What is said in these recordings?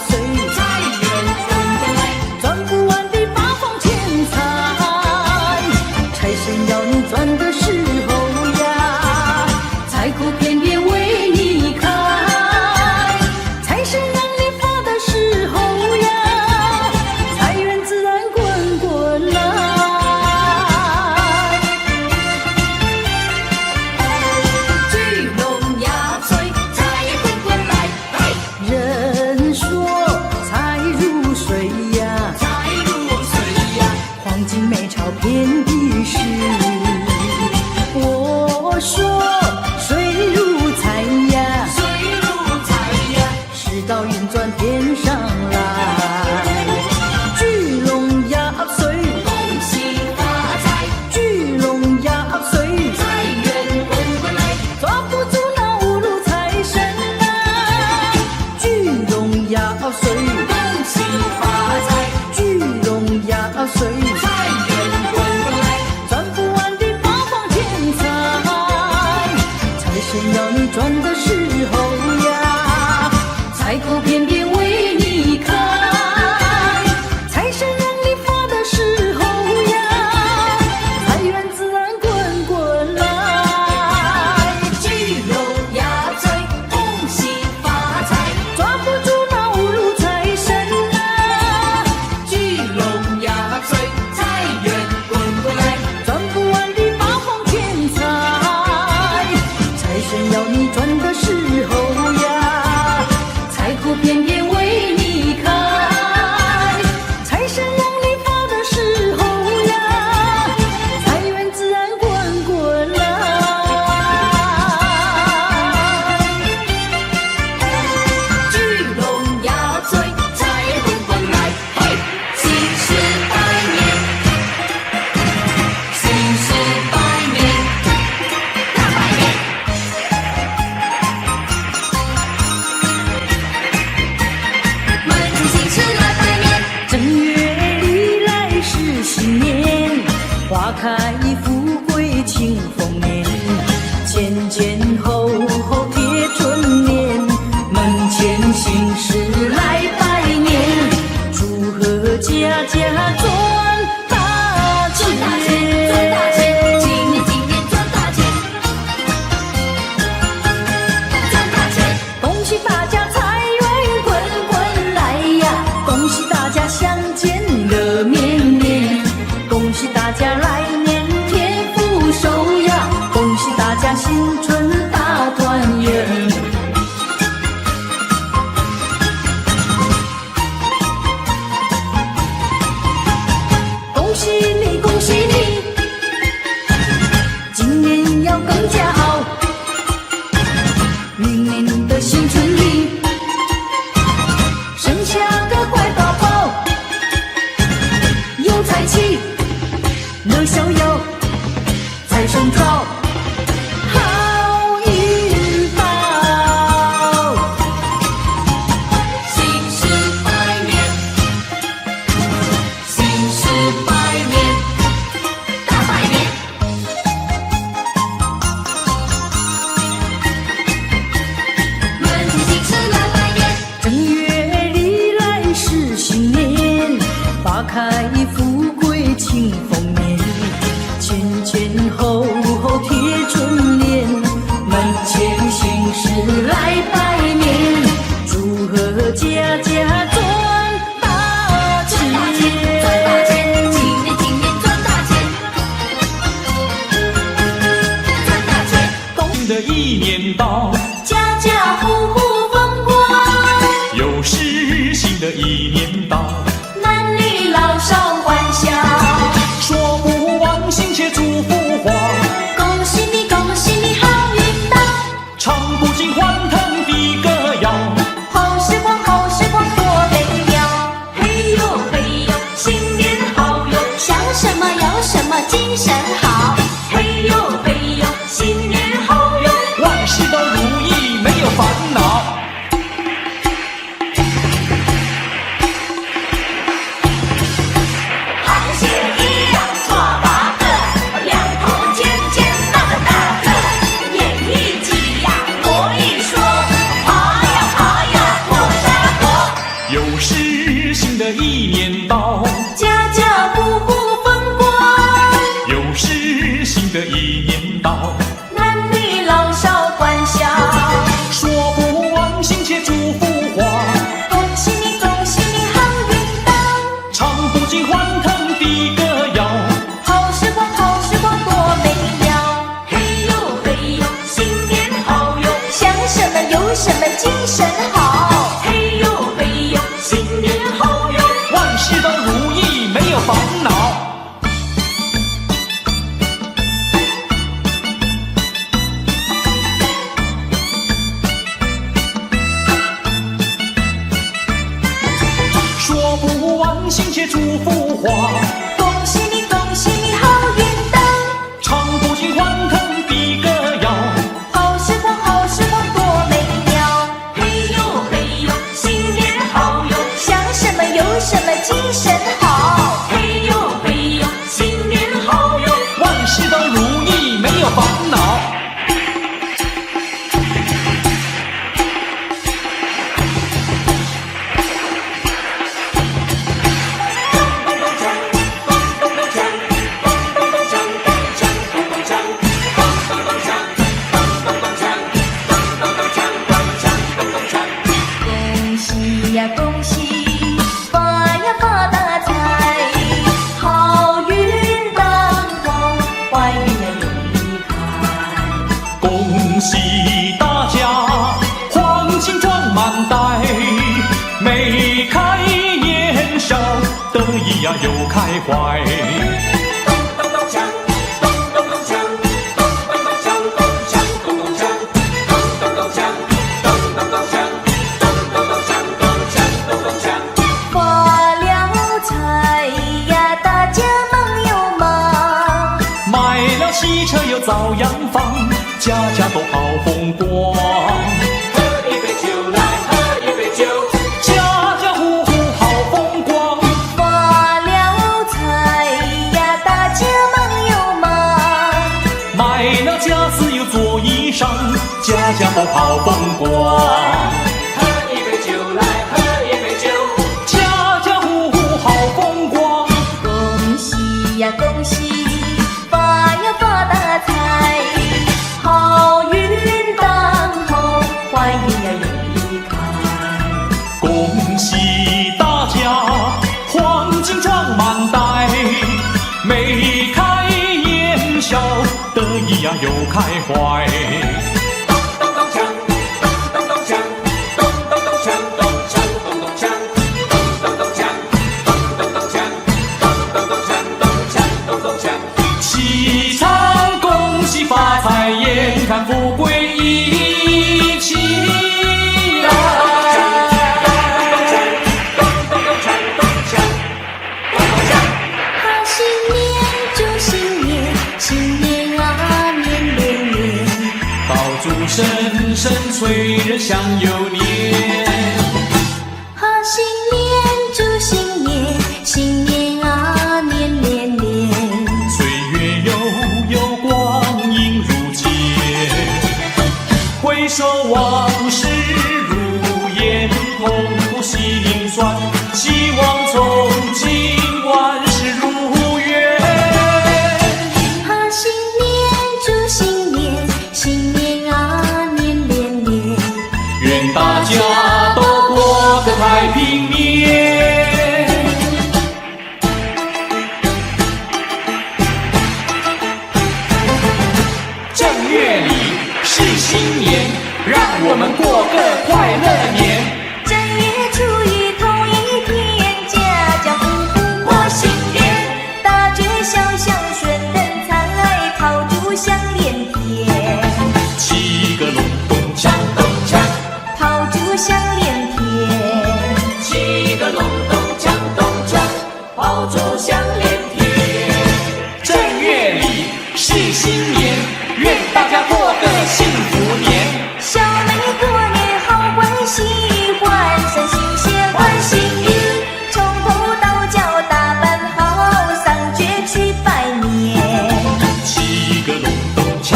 岁，财源滚滚来，赚不完的八方钱财，财神要你赚的时候呀，财库偏偏为你开，财神让你发的时候呀，财源自然滚滚来。聚龙压岁，财源滚滚来，人说财如水呀，财如水呀，黄金美钞遍地是。我说水如财呀，水如财呀，世道运转天上来。聚龙压岁，恭喜发财，聚龙压岁，财源滚滚来，抓不住那五路财神啊！聚龙压岁，恭喜发财，聚龙压岁，财源滚滚来，赚不完的八方钱财，财神要你赚的时候呀，财库偏偏为你开，财神让你发的时候呀，财源自然滚滚来。聚龙压岁，恭喜发财，抓不住那五路财神啊，聚龙压岁，财源滚滚来，赚不完的八方钱财，财神要你赚的时候呀，财库偏偏为你开，财神让你发的时候呀，财源自然滚滚来。聚龙压岁，财源滚滚来，新时百年，新时百年，大百年，门庭新事来百年，正月里来是新年，花开富贵庆丰年，前前后后贴春联，门前新事来拜年，祝贺家家赚大赚大钱，钱，赚大钱，今年今年赚大钱，赚大钱，恭喜大家财源滚滚来呀！恭喜大家相见乐绵绵，恭喜大家来年添福寿呀！恭喜大家新春大团圆。恭喜你，恭喜你，今年要更加好。明年的新春里，生下个乖宝宝，有财气，乐逍遥，财神到，好运到。新时百年，新时百年，大百年，门庭新事来百年，正月里来是新年，花开富贵庆丰年，前前后后贴春联，门前新事来拜年，祝贺家家赚大赚大钱，赚大钱，钱。今年今年赚大钱，赚大钱，新的一年到，家家户户风光，又是新的一年到，男女老少欢笑。说不完心切祝福话，恭喜你，恭喜你，好运到！唱不尽欢腾的歌谣。好时光，好时光多美妙。嘿呦嘿呦，新年好哟，想什么要什么，精神好。嘿呦嘿呦，新年好哟，万事都如意，没有烦恼。一年到，家家户户风光，又是新的一年到，男女老少欢笑，说不完亲切祝福话，恭喜你，恭喜你好运到，唱不尽欢腾的歌谣，好时光，好时光多美妙，嘿呦嘿呦，新年好哟，想什么有什么精神好，嘿呦嘿呦，新年好哟，万事都如意没有烦恼。说不完亲切祝福话，恭喜你，恭喜你好运到，唱不尽欢腾的歌谣，好时光，好时光多美妙，嘿呦嘿呦，新年好哟，想什么有什么精神好，嘿呦嘿呦，新年好哟，万事都如意没有烦恼。恭喜呀恭喜，发呀发大财，好运当头，坏运呀永离开。恭喜大家，黄金装满袋，眉开眼笑，得意呀又开怀。发了财呀，大家忙又忙，买了汽车又造洋房，家家都好风光。喝一杯酒来，喝一杯酒，家家户户好风光。发了财呀，大家忙又忙，买了家私又做衣裳，家家都好风光。喝一杯酒来，喝一杯酒，家家户户好风光。恭喜呀恭喜，发呀发大财，好运当头，坏运呀永离开。恭喜大家，黄金装满袋，眉开眼笑，得意呀又开怀。咚咚锵，咚咚锵，咚咚咚锵，咚锵咚咚锵，咚咚咚锵，咚咚咚锵，咚咚咚锵，咚锵咚咚锵。齐唱恭喜发财，眼看富贵一起来。好新年祝新年，新年啊年年年，爆竹声声催人想又年。好新年祝新年，新年啊年年年，岁月悠悠，光阴如箭，回首往事如烟，痛苦心酸，希望从今万事如愿。好新年祝新年，新年啊年年年，愿大家都过个太平年。正月里是新年，让我们过个快乐年。正月初一头一天，家家户户过新年，大街小巷顺灯彩，炮竹响连天，七个隆咚锵咚锵，炮竹响连天，七个隆咚锵咚锵，炮竹响连天。正月里是新年，愿大家过个幸福年。小妹过年好欢喜，换上新鞋换新衣，从头到脚打扮好，上街去拜年。七个隆咚锵，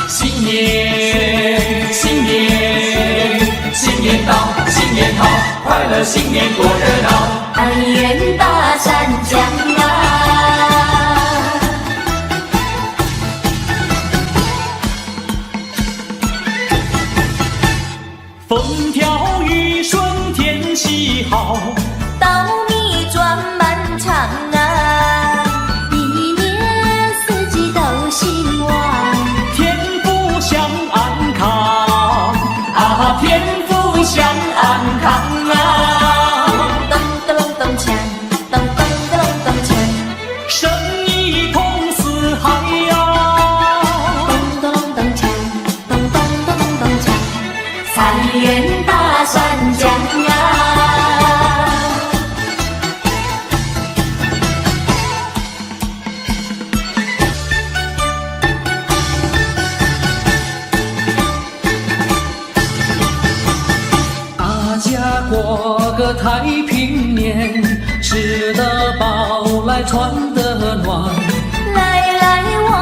新年新年快乐新年多热闹。但愿大山江啊，风调雨顺天气好，稻米转满场啊，一年四季都兴旺，天福享安康啊，天福享安康啊，咚咚隆咚锵，咚咚咚隆咚锵，生意通四海呀，咚咚隆咚锵，咚咚咚隆咚锵，财源大山江啊。大家过个太平年，吃得饱来穿得暖。来来往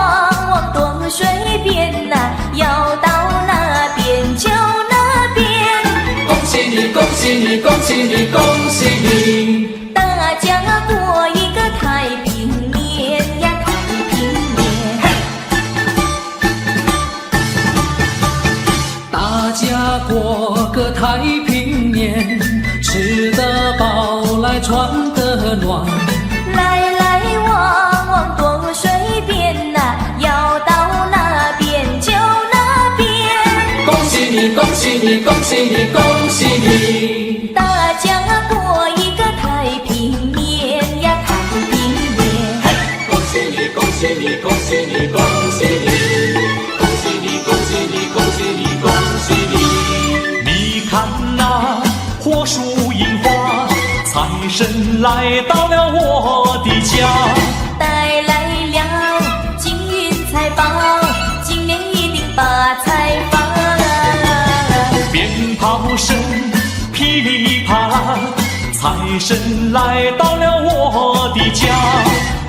往东水边呐、要到那边就那边。恭喜你，恭喜你，恭喜你，恭喜你！大家过一个太平年呀，太平年。大家过个太平年，吃得饱来穿得暖。来来往往东水边呐、要到那边就那边。恭喜你，恭喜你，恭喜你，恭喜你！大家过一个太平年呀，太平年。恭喜你，恭喜你，恭喜你，恭喜你！恭喜你，恭喜你，恭喜你，恭喜你！你看那火树银花，财神来到了我的家。带来了金银财宝，今年一定发财发。鞭炮声噼里啪啦，财神来到了我的家。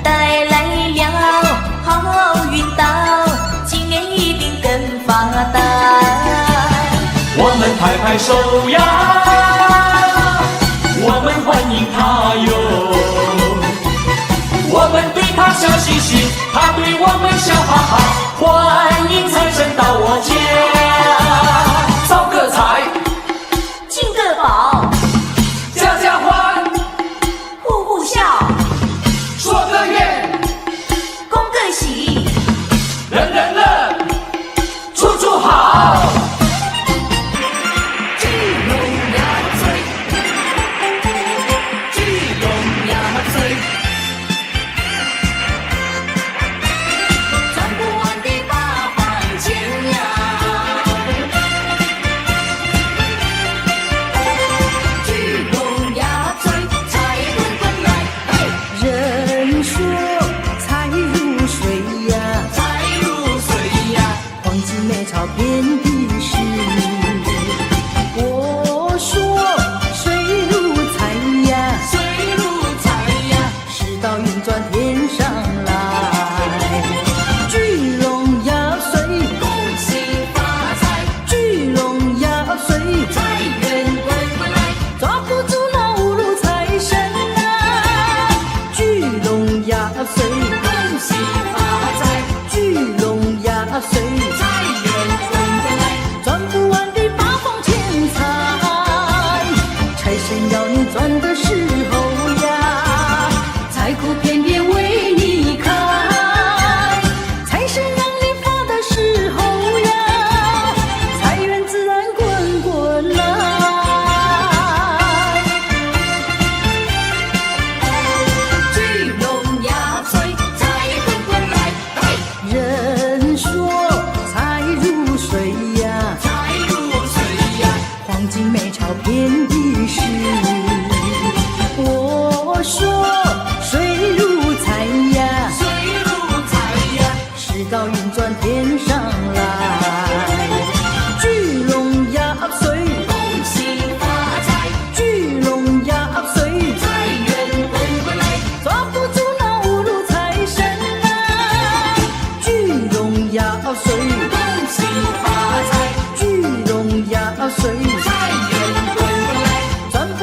带来了好运到，今年一定更发达。我们拍拍手呀，我们欢迎他哟，我们对他笑嘻嘻，他对我们笑哈哈。欢迎财神到我家，招个财，进个宝，家家欢，户户笑，说个愿，恭个喜，人人乐，处处好。聚拢呀醉，聚拢呀醉，赚不完的八方钱呀。聚拢呀醉，财滚滚来，人说财如水呀，财如水呀，黄金美钞遍地是。我说水如财呀，水如财呀，世道运转天上来。聚拢呀岁，恭喜发财；聚拢呀岁，财源滚滚来。抓不住那五路财神啊！聚拢呀岁，恭喜发财；聚拢呀岁，财源滚滚来。赚不完的八方钱财，财神要你赚的时候呀，财库偏偏为你开。财神让你发的时候呀，财源自然滚滚来。聚拢呀岁，财滚滚来。人说财如水呀，财如水呀，黄金美钞遍地是。我说水如财呀，水如财呀，世道运转天上来。聚拢呀岁，恭喜发财；聚拢呀岁，财源滚滚来。抓不住那五路财神啊！聚拢呀岁，恭喜发财；聚拢呀岁，财源滚滚来。赚不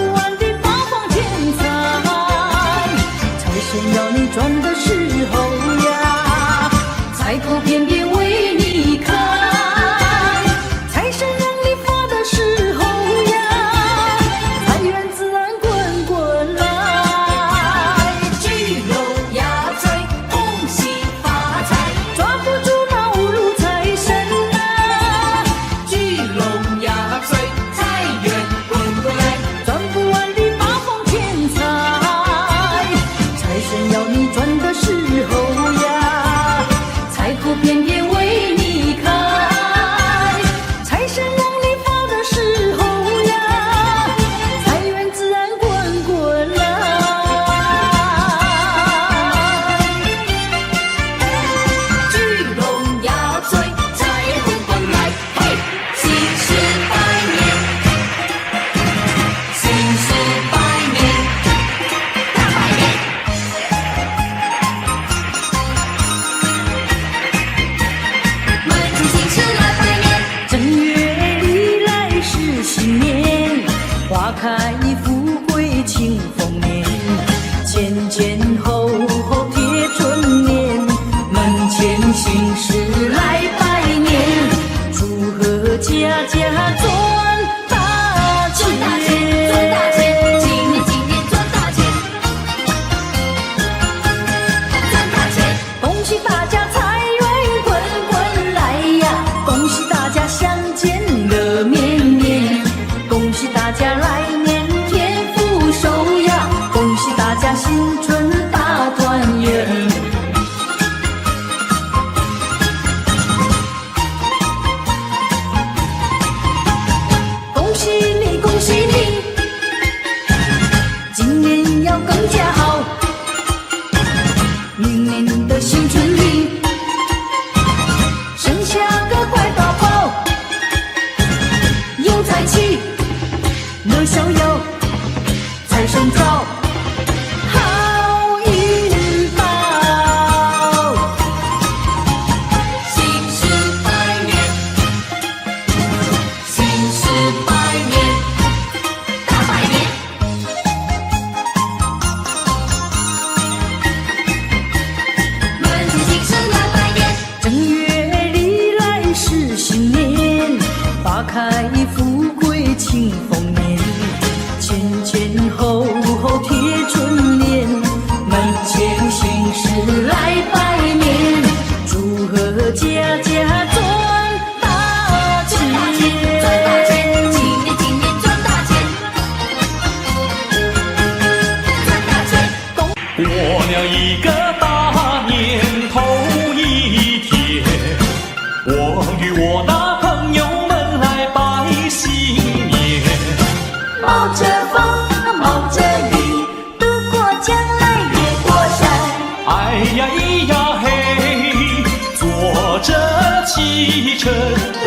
我与我那朋友们来拜新年。冒着风，冒着雨，渡过江来越过山。哎呀咿呀嘿，坐着汽车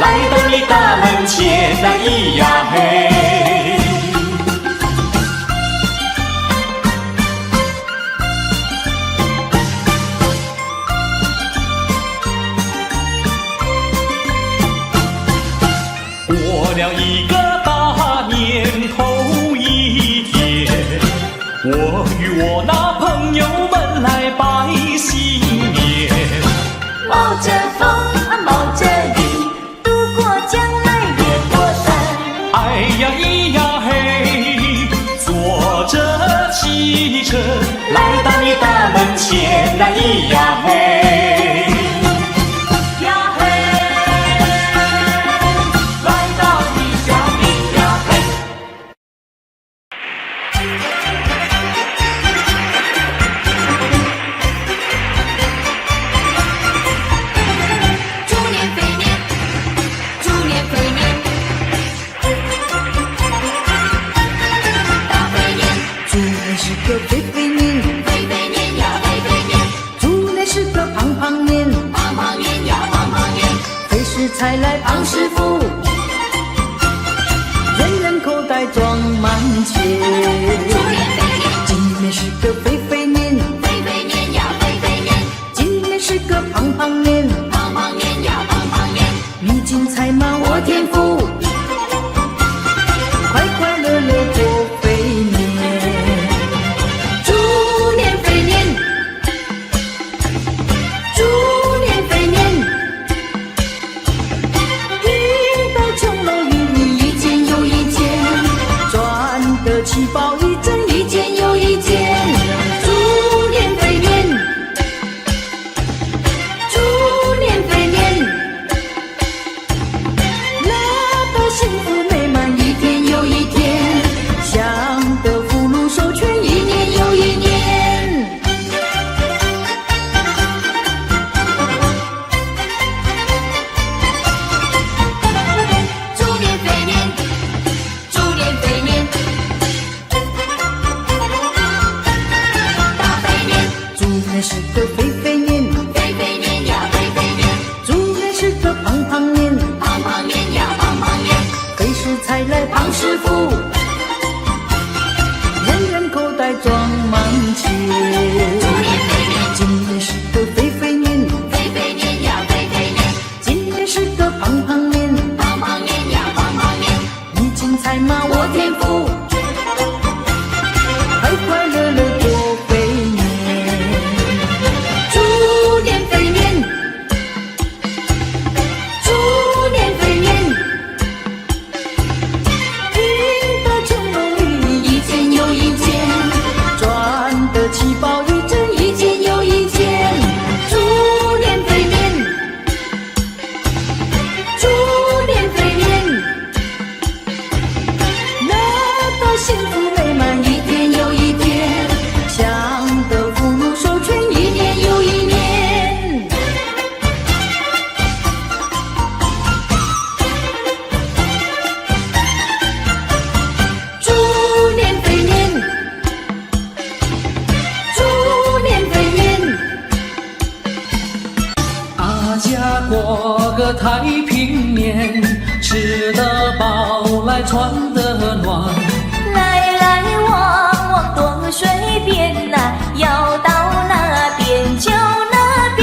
来到你大门前呐，咿呀嘿。过了一个大年头一天，我与我那朋友们来拜新年。冒着风，冒着雨，渡过江来越过山。哎呀咿呀嘿，坐着汽车来到你大门前呐，咿呀嘿。才来胖师傅，人人口袋装满钱。今年是个肥肥年，肥肥年呀肥肥年，今年是个胖胖年，胖胖年呀胖胖年。你金财马我天福，快快乐乐过肥年。猪年肥年，猪年肥年。七宝一针，一件又一件。猪年肥年，猪年肥年，乐得幸福美满一天又一天，享得福禄寿全一年又一年。猪年肥年，猪年肥年。是个肥肥年，肥肥年呀肥肥年。猪年是个胖胖年，胖胖年呀胖胖年。肥时才来胖师傅，人人口袋装满钱。猪年肥年，今年是个肥肥年，肥肥年呀肥肥年。今年是个胖胖年，胖胖年呀胖胖年。你金财马我天福，快快乐乐过肥年。猪年肥年，猪年肥年，赢得成龙鱼一件又一件，赚得七宝一针一件又一件。猪年肥年，猪年肥年，乐得幸福美满一天又一天，享得福禄寿全一年又一年。猪年肥年，猪年肥年，大家过个太平年，吃得饱来穿得暖。来来往往多水边呐，要到那边就那边。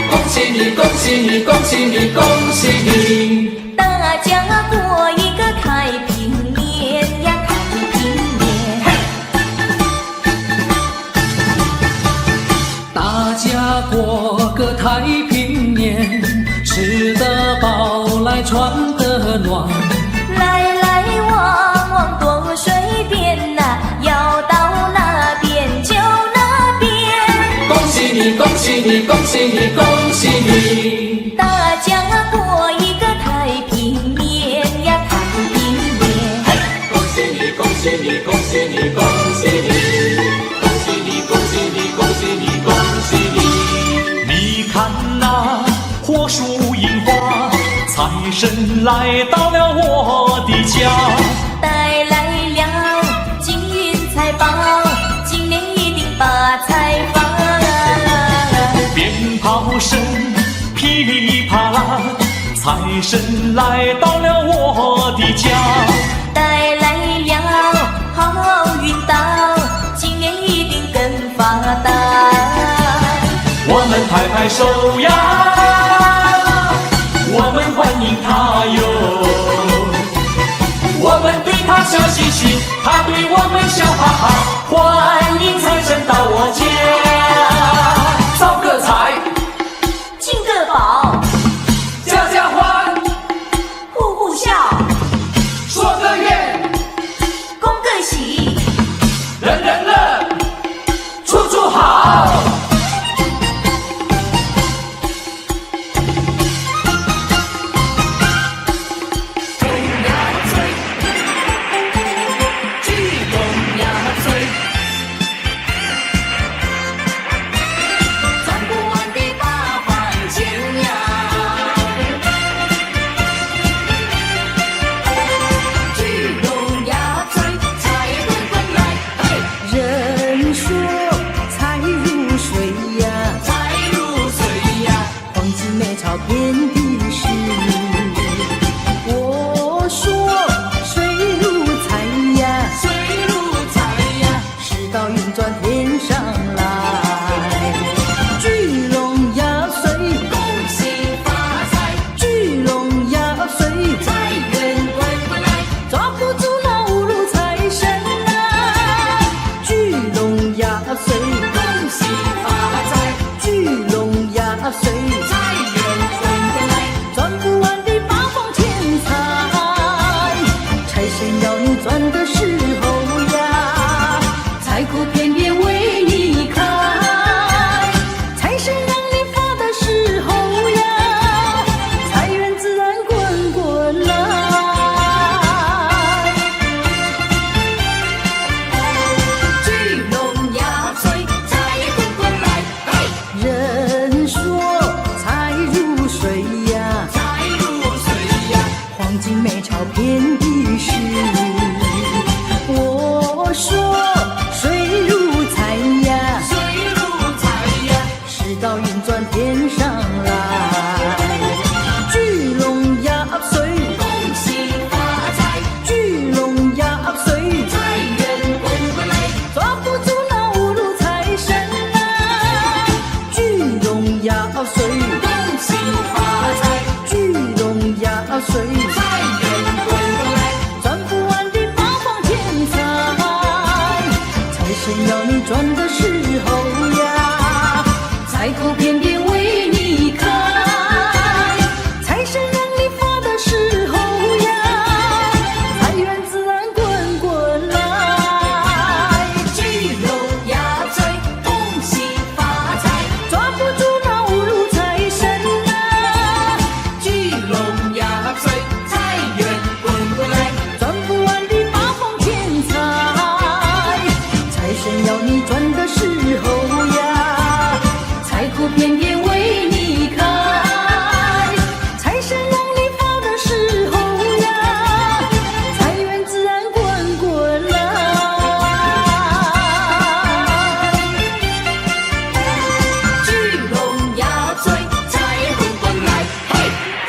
恭喜你，恭喜你，恭喜你，恭喜你！大家过一个太平年呀，太平年。大家过个太平年，吃得饱来穿得暖。来来往往多水边呐，要到那边就那边。恭喜你，恭喜你，恭喜你，恭喜你！大家过一个太平年呀，太平年。恭喜你，恭喜你，恭喜你，恭喜你！恭喜你，恭喜你，恭喜你，恭喜你！你看那火树银花财神来到了我的家，带来了金银财宝，今年一定把财发。鞭炮声噼里啪啦，财神来到了我的家，带来了好运到，今年一定更发达。我们拍拍手呀，我们欢迎他哟，我们对他笑嘻嘻，他对我们笑哈哈，欢迎财神到我家，招个财，进个宝，家家欢，户户笑，说个愿，恭个喜，人人乐，处处好。遍地是，我说水如财呀，水如财呀，世道运转天上来，聚拢压岁，恭喜发财，聚拢压岁，财源滚滚来，抓不住那五路财神啊，聚拢压岁，恭喜发财，聚拢压岁。赚不完的八方钱财，财神要你赚的时候呀，财库偏偏为你开，财神让你发的时候呀，财源自然滚滚来。聚拢压岁，财滚滚来，人说财如水呀，黄金美钞遍地是，我说水如财呀，水如财呀，世道运转天上来，聚拢压岁，恭喜发财，聚拢压岁，财源滚滚来，抓不住那五路财神啊，聚拢压岁，恭喜发财，聚拢压岁。要你赚的时候呀，财库偏偏为你开，财神让你发的时候呀，财源自然滚滚来，聚拢压岁，恭喜发财，抓不住那五路财神啊，聚拢压岁，财源滚滚来，赚不完的八方钱财。财神要你赚的时候呀，财库偏偏为你开，财神让你发的时候呀，财源自然滚滚来。聚拢压岁，财滚滚来，嘿，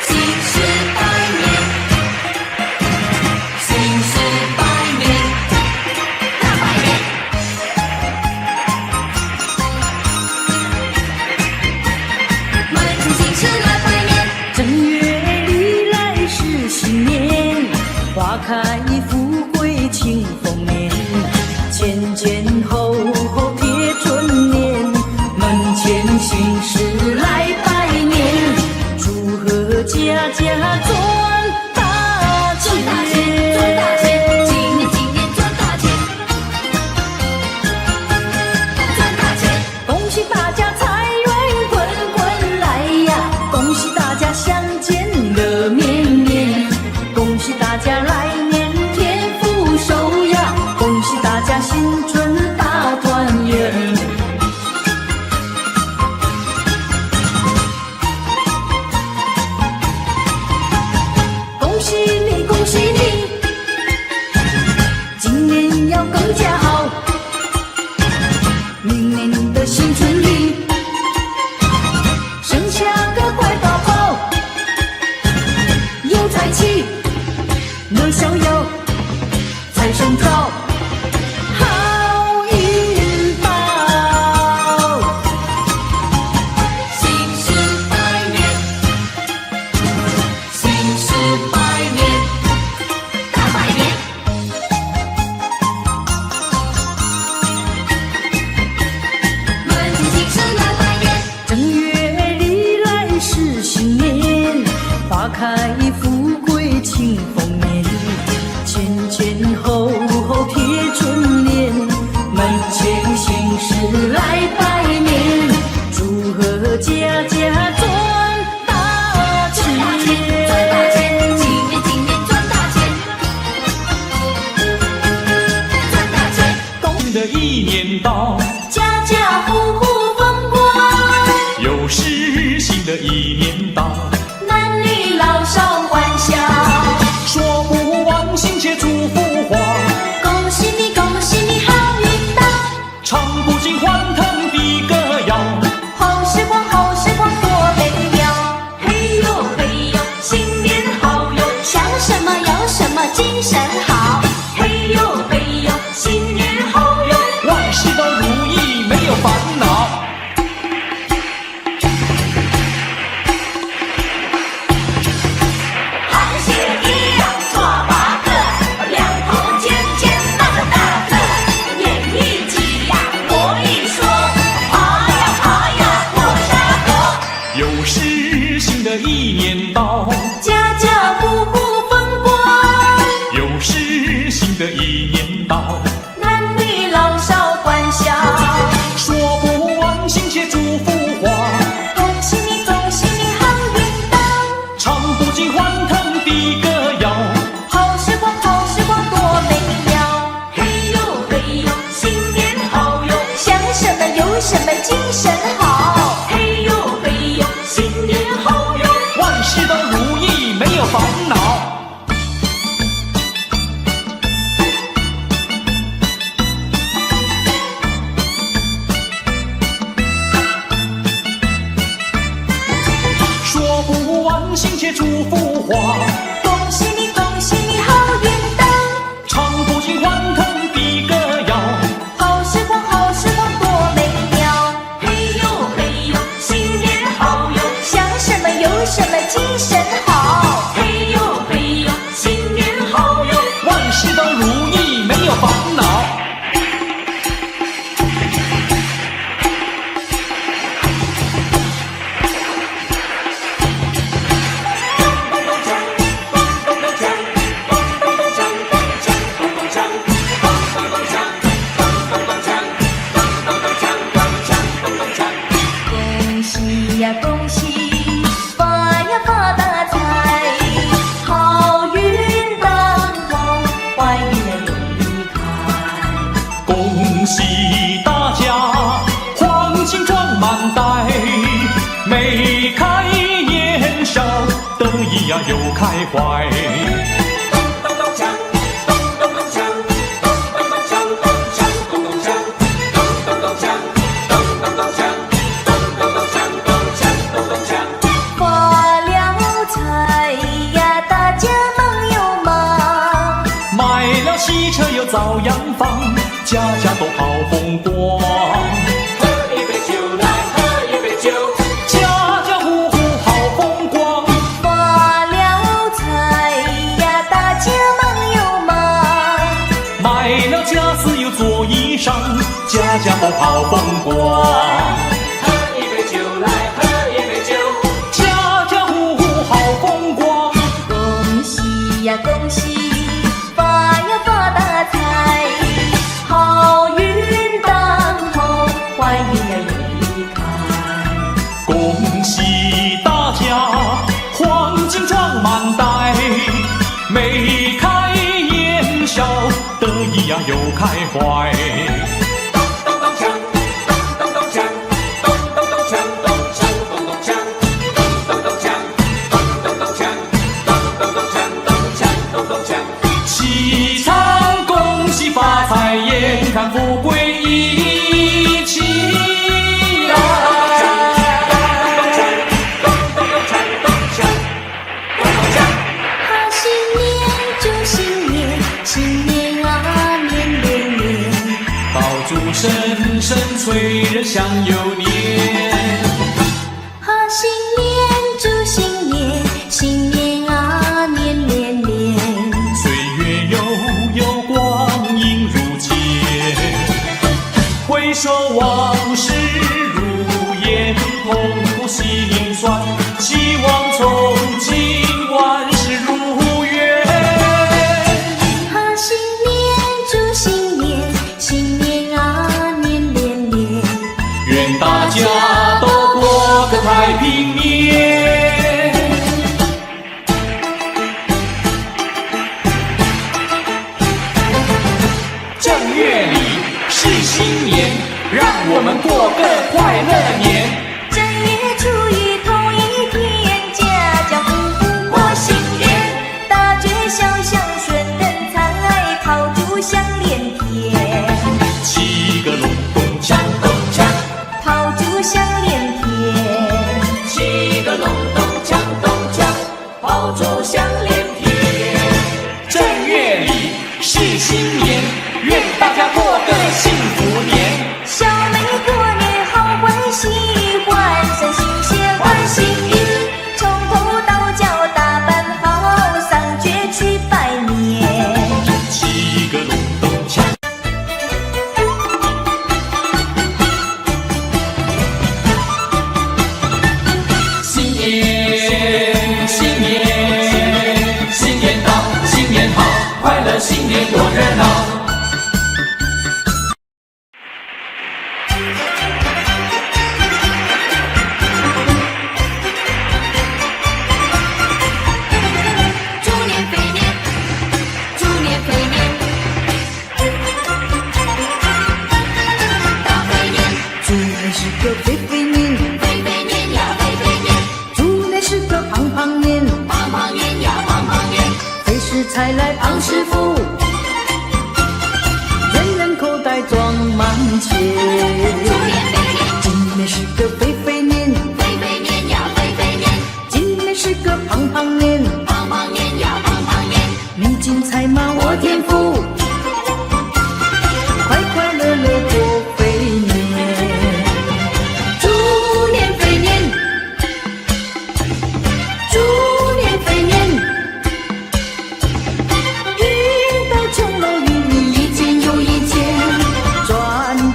新时百年，新时百年，大百年。正月里来是新年，花开富贵庆丰年，前前后后贴春联，门前新事来拜年，祝贺家家赚大钱，赚大钱，今年今年赚大钱，赚大钱，恭喜大家财源滚滚来呀，恭喜大家相见乐绵绵，恭喜大家来年添福寿呀，恭喜大家新春大团圆。喜你，恭喜你，今年要更加好，明年的新春里生下个乖宝宝，有财气，乐逍遥，财神到，好运到，新时百年，新时百年，大百年。论尽新时来百年，正月里来是新年，花开富贵庆丰年，前前后后贴春联，门前新事来拜年，祝贺家家赚大钱，赚大钱，今年今年赚大钱，赚大钱。新的一年到，家家户户风光，又是新的一年到，男女老少欢笑。说不完心切祝福话，恭喜你，恭喜你，好运到，唱不尽欢腾的歌谣。好时光，好时光多美妙。嘿呦嘿呦，新年好哟，想什么要什么，精神好。嘿呦嘿呦，新年好哟，万事都如意，没有烦恼。螃蟹一样抓八个，两头尖尖那个大个，眼一挤呀，我一说，爬呀爬呀过沙河，又是新的一年到，家家户户风光，又是新的一年到，男女老少欢笑。说不完心切祝福话，恭喜你，恭喜你，好运到，唱不尽欢腾的歌谣。好时光，好时光多美妙。嘿呦嘿呦，新年好哟，想什么有什么，精神好。嘿呦嘿呦，新年好哟，万事都如意，没有烦恼。说不完心切祝福话，恭喜你，恭喜你，好运到，唱不尽欢腾的歌谣。好时光，好时光多美妙。嘿呦嘿呦，新年好哟，想什么有什么，精神好。嘿呦嘿呦，新年好哟，万事都如意，没有烦恼。恭喜呀恭喜，发呀发大财，好运当头，坏运呀永离开。恭喜大家，黄金装满袋，眉开眼笑，得意呀又开怀。咚咚锵，咚咚咚锵，咚咚咚锵，咚锵咚咚锵，咚咚咚锵，咚咚咚锵，咚咚咚锵，咚锵咚咚锵。发了财呀，大家忙又忙，买了汽车又造洋房，家家都好风光。喝一杯酒来，喝一杯酒，家家户户好风光。发了财呀，大家忙又忙，买了家私又做衣裳，家家都好风光。喝一杯酒来，喝一杯酒，家家户户好风光。恭喜呀恭喜，发呀发大财，好运当头，坏运呀永离开。恭喜大家，黄金装满袋，眉开眼笑，得意呀又开怀。咚咚咚锵，咚咚咚锵，咚咚咚锵，咚锵咚咚锵，咚咚咚锵，咚咚咚锵，咚咚咚锵，咚岁人享有年。新年祝新年，新年啊年连连，岁月悠悠，光阴如箭。回首往事如烟，痛苦心酸，希望从今万事如愿。新年祝新年，新年啊年连连，愿大家都过个太平年。正月里是新年，让我们过个快乐年。正月初一头一天，家家户户过新年，大街小巷顺人财，炮竹响连天，七个隆咚锵咚锵，炮竹响连天，七个隆咚锵咚锵，炮竹响连天。正月里是新年，愿大家过个幸福年。小妹过年好欢喜，欢声喜谐欢新衣，从头到脚打扮好，上街去拜年。七个隆咚锵，新年新年新年到，新年好，快乐新年多热闹。猪年肥年，猪年肥年，大肥年，猪年是个肥肥年，肥肥年呀肥肥年，猪年是个胖胖年，胖胖年呀胖胖年，肥时才来胖师傅，人人口袋装满钱。猪年肥年，今年是个肥肥年，肥肥年呀肥肥年，今年是个胖胖年，胖胖年呀胖胖年，你金财马我天福，快快乐乐过肥年。猪年肥年，猪年肥年，运得穷楼玉一件又一件，赚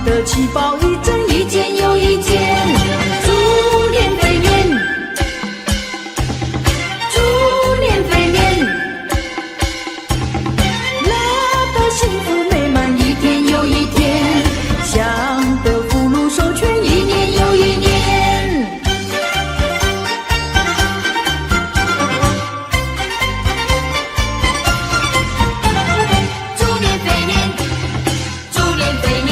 得七宝一针一件又一件。猪年肥年，猪年肥年，乐得幸福美满一天又一天，享得福禄寿全一年又一年。猪年肥年，猪年肥年，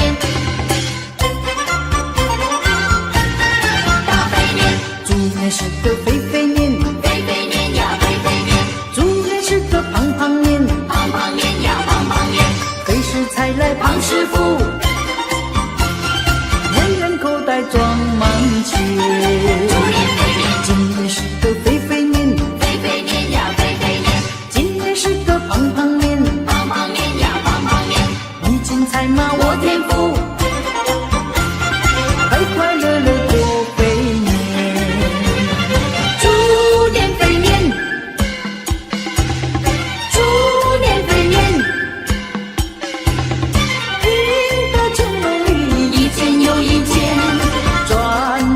大肥年，猪年是个肥肥年，肥肥年呀肥肥年，猪年是个胖胖年，胖胖年呀胖胖年，肥时才来胖师傅，人人口袋装满钱。猪年肥年，今年是个肥肥年，肥肥年呀肥肥年，今年是个胖胖年，胖胖年呀胖胖年，你金财马我天福，快快乐乐过肥年。猪年肥年，猪年肥年，运得穷楼玉一件又一件，赚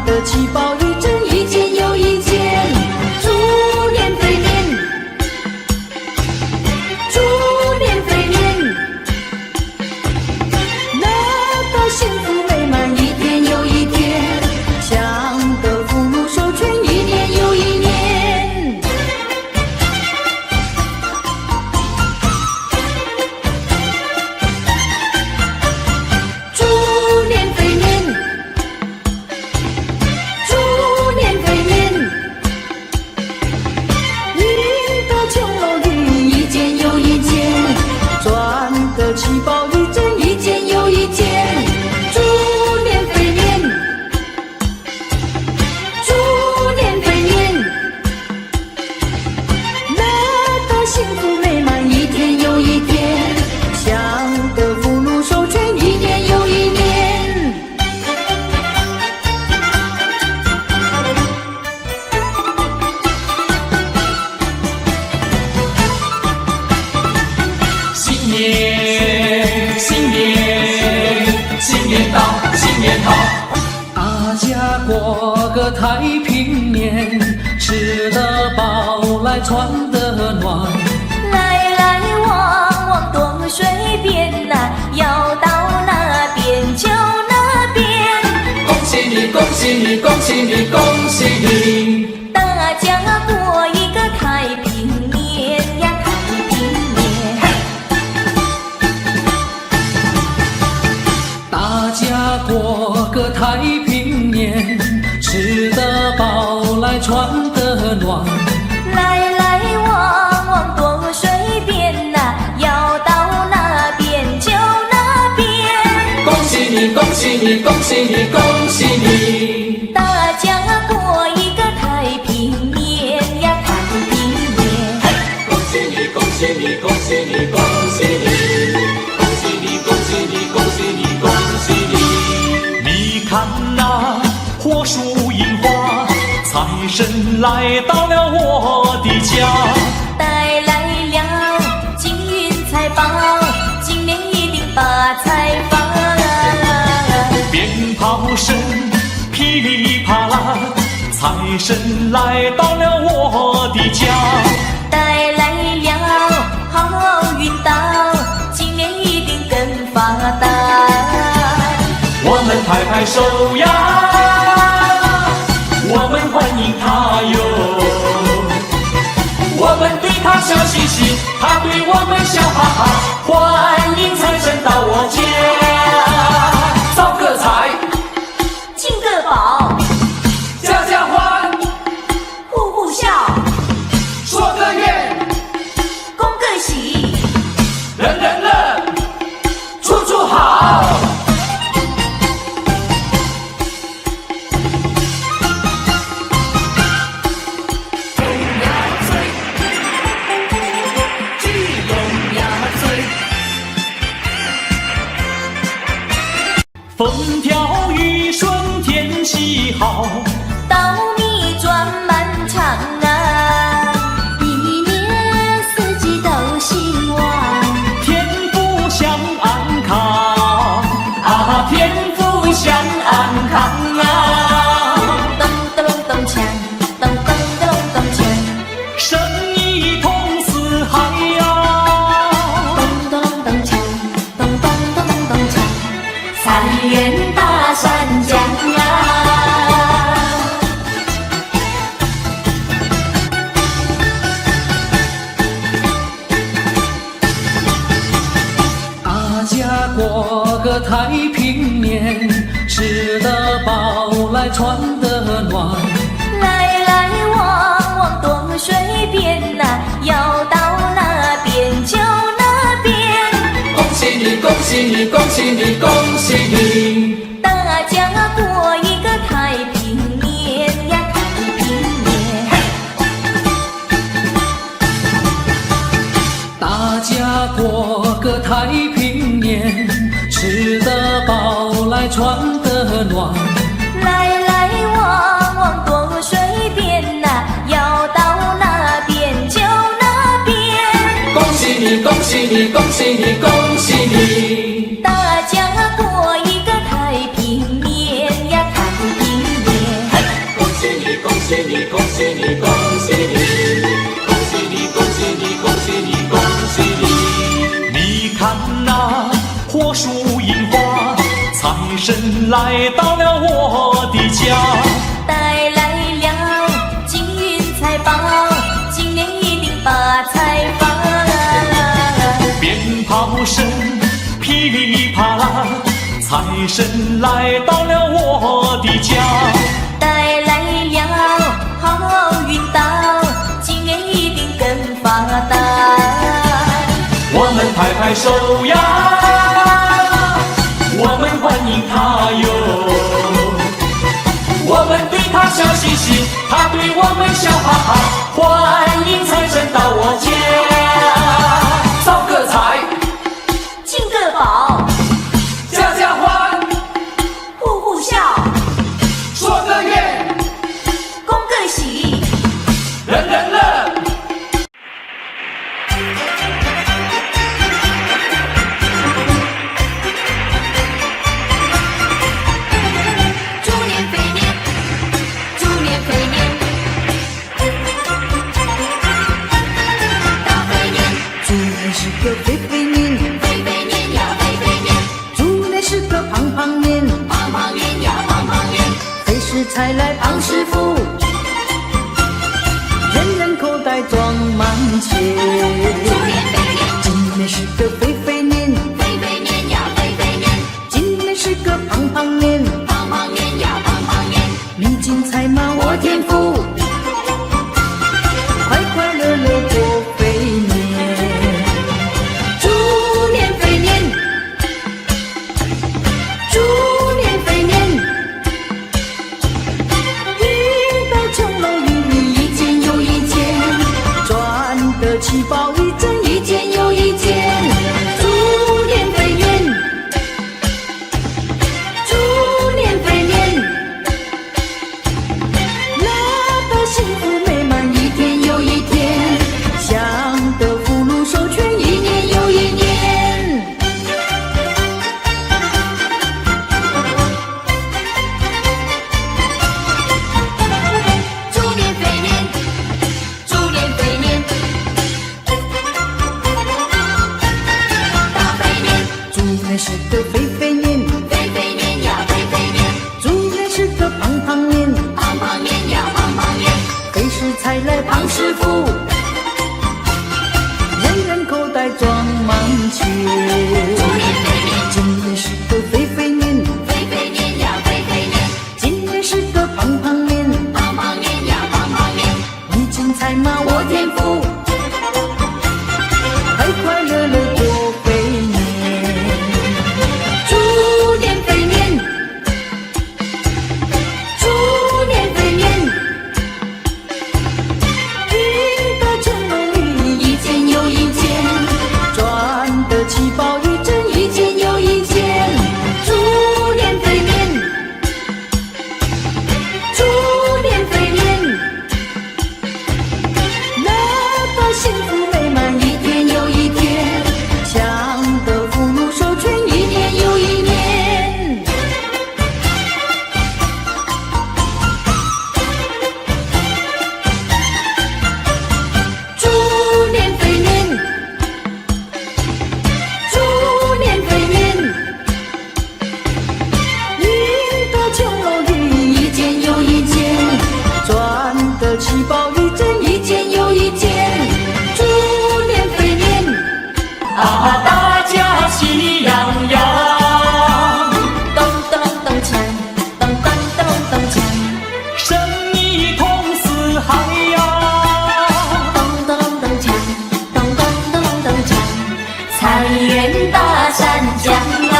得七宝一针一件又一件。猪年肥年，猪年肥年，乐得幸福美满一天又一天，享得福禄寿全一年又一年。猪年肥年，猪年肥年，运得穷楼玉一件又一件，赚得七宝一针一件又一件。猪年肥年，猪年肥年，乐得幸福美满一天又一天，享得福禄寿全一年又一年。过个太平年，吃得饱来穿得暖。来来往往多随便呐，要到哪边就哪边。恭喜你，恭喜你，恭喜你，恭喜你！大家过一个太平年呀，太平年。大家过个太平年，吃得饱来穿得暖。来来往往多随便呐，要到哪边就哪边。恭喜你，恭喜你，恭喜你，恭喜你！大家过一个太平年呀，太平年。恭喜你，恭喜你，恭喜你，恭喜你！恭喜你，恭喜你，恭喜你，恭喜你！你看那火树银花，财神来到了我的家，带来了金银财宝，今年一定发财发。鞭炮声噼里啪啦，财神来到了我的家，带来了好运到，今年一定更发达。我们拍拍手呀，我们欢迎他哟，我们对他笑嘻嘻，他对我们笑哈哈，欢迎财神到我家，造个财，进个宝，家家欢，户户笑，说个愿，恭个喜，人人乐，处处好。风调雨顺天气好，稻米转满场啊，一年四季都兴旺，天福享安康啊，天福享安康啊，咚咚咚咚锵，咚咚咚咚锵，生意通四海呀，咚咚咚锵，咚咚咚咚咚锵，财源大山江啊。大家过个太平年，吃得饱来穿得暖。来来往往多随便呐，要到哪边就哪边。恭喜你，恭喜你，恭喜你，恭喜你！大家过一个太平年呀，太平年。大家过个太平年，吃得饱来穿得暖。来来往往多随便呐，要到哪边就哪边。恭喜你，恭喜你，恭喜你，恭喜你！大家过一个太平年呀，太平年。恭喜你，恭喜你，恭喜你，恭喜你！恭喜你，恭喜你，恭喜你，恭喜你！你看那火树银花，财神来到了我的家，带来了金银财宝，今年一定发财发。鞭炮声噼里啪啦，财神来到了我的家，带来了好运到，今年一定更发达。我们拍拍手呀，我们欢迎他哟，我们对他笑嘻嘻，他对我们笑哈哈，欢迎财神到我家，造个财，进个宝，家家欢，户户笑，说个愿，恭个喜，人人乐。猪年肥年财来胖师傅，人人口袋装满钱。今年是个肥肥年，肥肥年呀肥肥年，今年是个胖胖年，胖胖年呀胖胖年，历经财马我天赋，快快乐乐过肥年。猪年肥年，猪年肥年，遇到穷了一件又一件，赚得起宝一针一件又一件。猪年肥年，猪年肥年，拿到幸福美满一天又一天，享得福禄寿全一年又一年。猪年肥年，猪年肥年，大肥年，猪年是个肥肥年，肥肥年呀肥肥年，猪年是个胖胖年，胖胖年呀胖胖年，肥食财来胖师傅，人人口袋装满钱。猪年肥年，今年是个肥肥年，肥肥年呀肥肥年，今年是个胖胖年，胖胖年呀胖胖年，历经财马我天赋，快快乐乐过肥年。猪年肥年，猪年肥年，遇到穷人一件又一件，赚得起宝一针一件又一件。猪年肥年，猪年肥年，拿到幸福美满一天又一天，享得福禄寿全一年又一年。猪年肥年，猪年肥年，遇到穷老弟一件又一件，赚得起宝一针一件又一件。猪年肥年，啊，大家喜洋洋，咚咚咚锵，咚咚咚咚锵，生意通四海呀。咚咚咚锵，咚咚咚咚锵，财源大山江啊。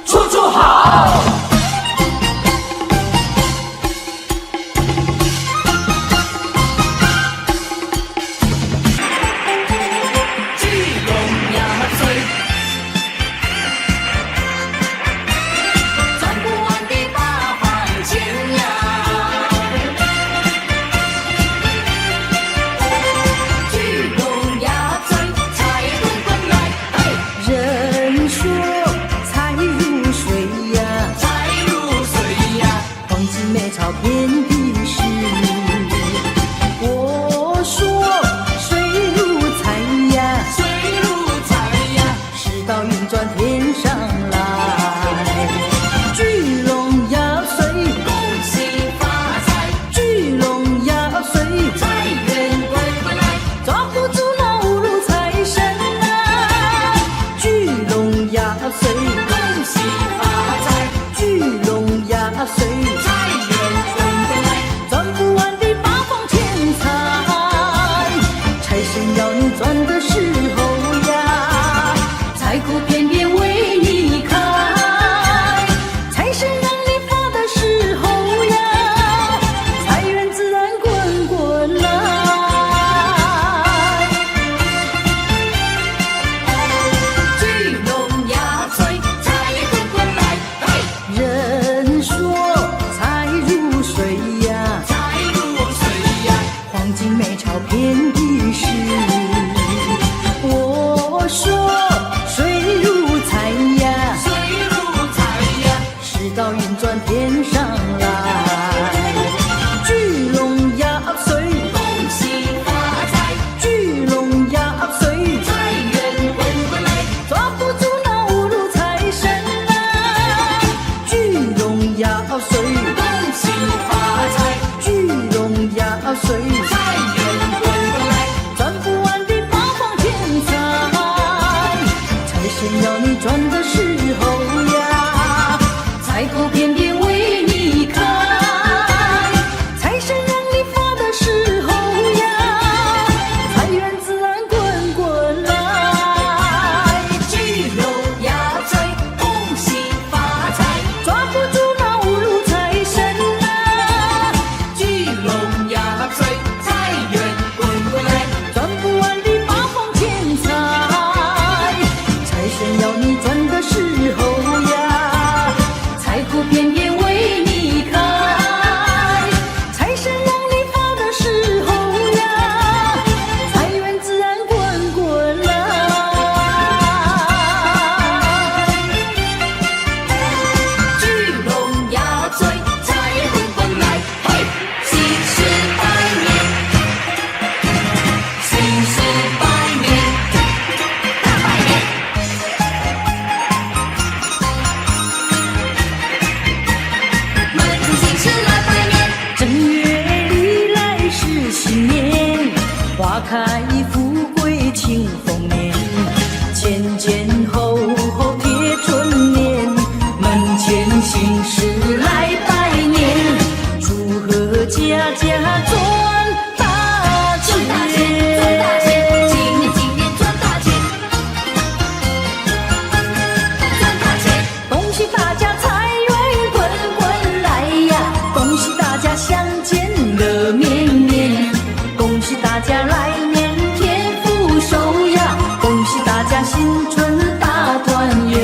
处处好。聚拢呀嘴，赚不完的八方钱呀。聚拢呀嘴，财路滚来，嘿，人说财如水呀，财如水呀，黄金美钞遍地是。我说水如财呀，水如财呀，世道运转天上来。聚拢呀水，恭喜发财，聚拢呀水，财源滚滚来，抓不住那五路财神啊！聚拢呀水，恭喜发财，聚拢呀水，财源滚滚来，赚不完的八方钱财，财神要你赚的时候呀，财库偏偏为你开。财神让你发的时候呀，财源自然滚滚来。聚拢呀嘴，财滚滚来，嘿，人说财如水呀，财如水呀，黄金美钞遍地是。我说水如财呀，水如财呀，世道运转天上来。聚拢呀水，恭喜发财，聚拢呀水，财源岁，财源滚滚来，赚不完的八方钱财，财神要你赚的时候呀，财口遍遍为你开，财神让你发的时候呀，财源自然滚滚来，聚拢压岁，恭喜发财，抓不住那五路财神啊，聚拢压岁，财源滚滚来，赚不完的八方钱财，财神要你赚的时候呀，财库遍遍为你开，财神让你发的时候呀，财源自然滚滚来。聚拢压岁，财滚滚来，新事百年，新事百年，大百年。门中新事来拜年，正月里来是新年，花开富贵庆丰年，前前后后贴春联，门前新事来拜年，祝贺家家赚大赚大钱，赚大钱，钱。今年赚大钱，赚大钱。恭喜大家财源滚滚来呀！恭喜大家相见乐绵绵，恭喜大家来年添福寿呀！恭喜大家新春大团圆。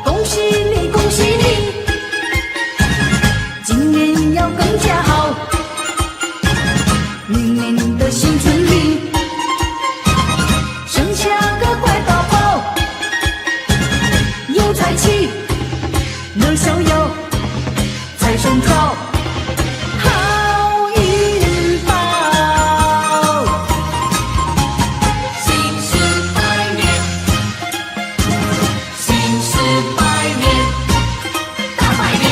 恭喜你，恭喜你，今年要更加好。明年的新春里，生下个乖宝宝，有财气，乐逍遥，财神到，好运到。新事百年，新事百年，大百年。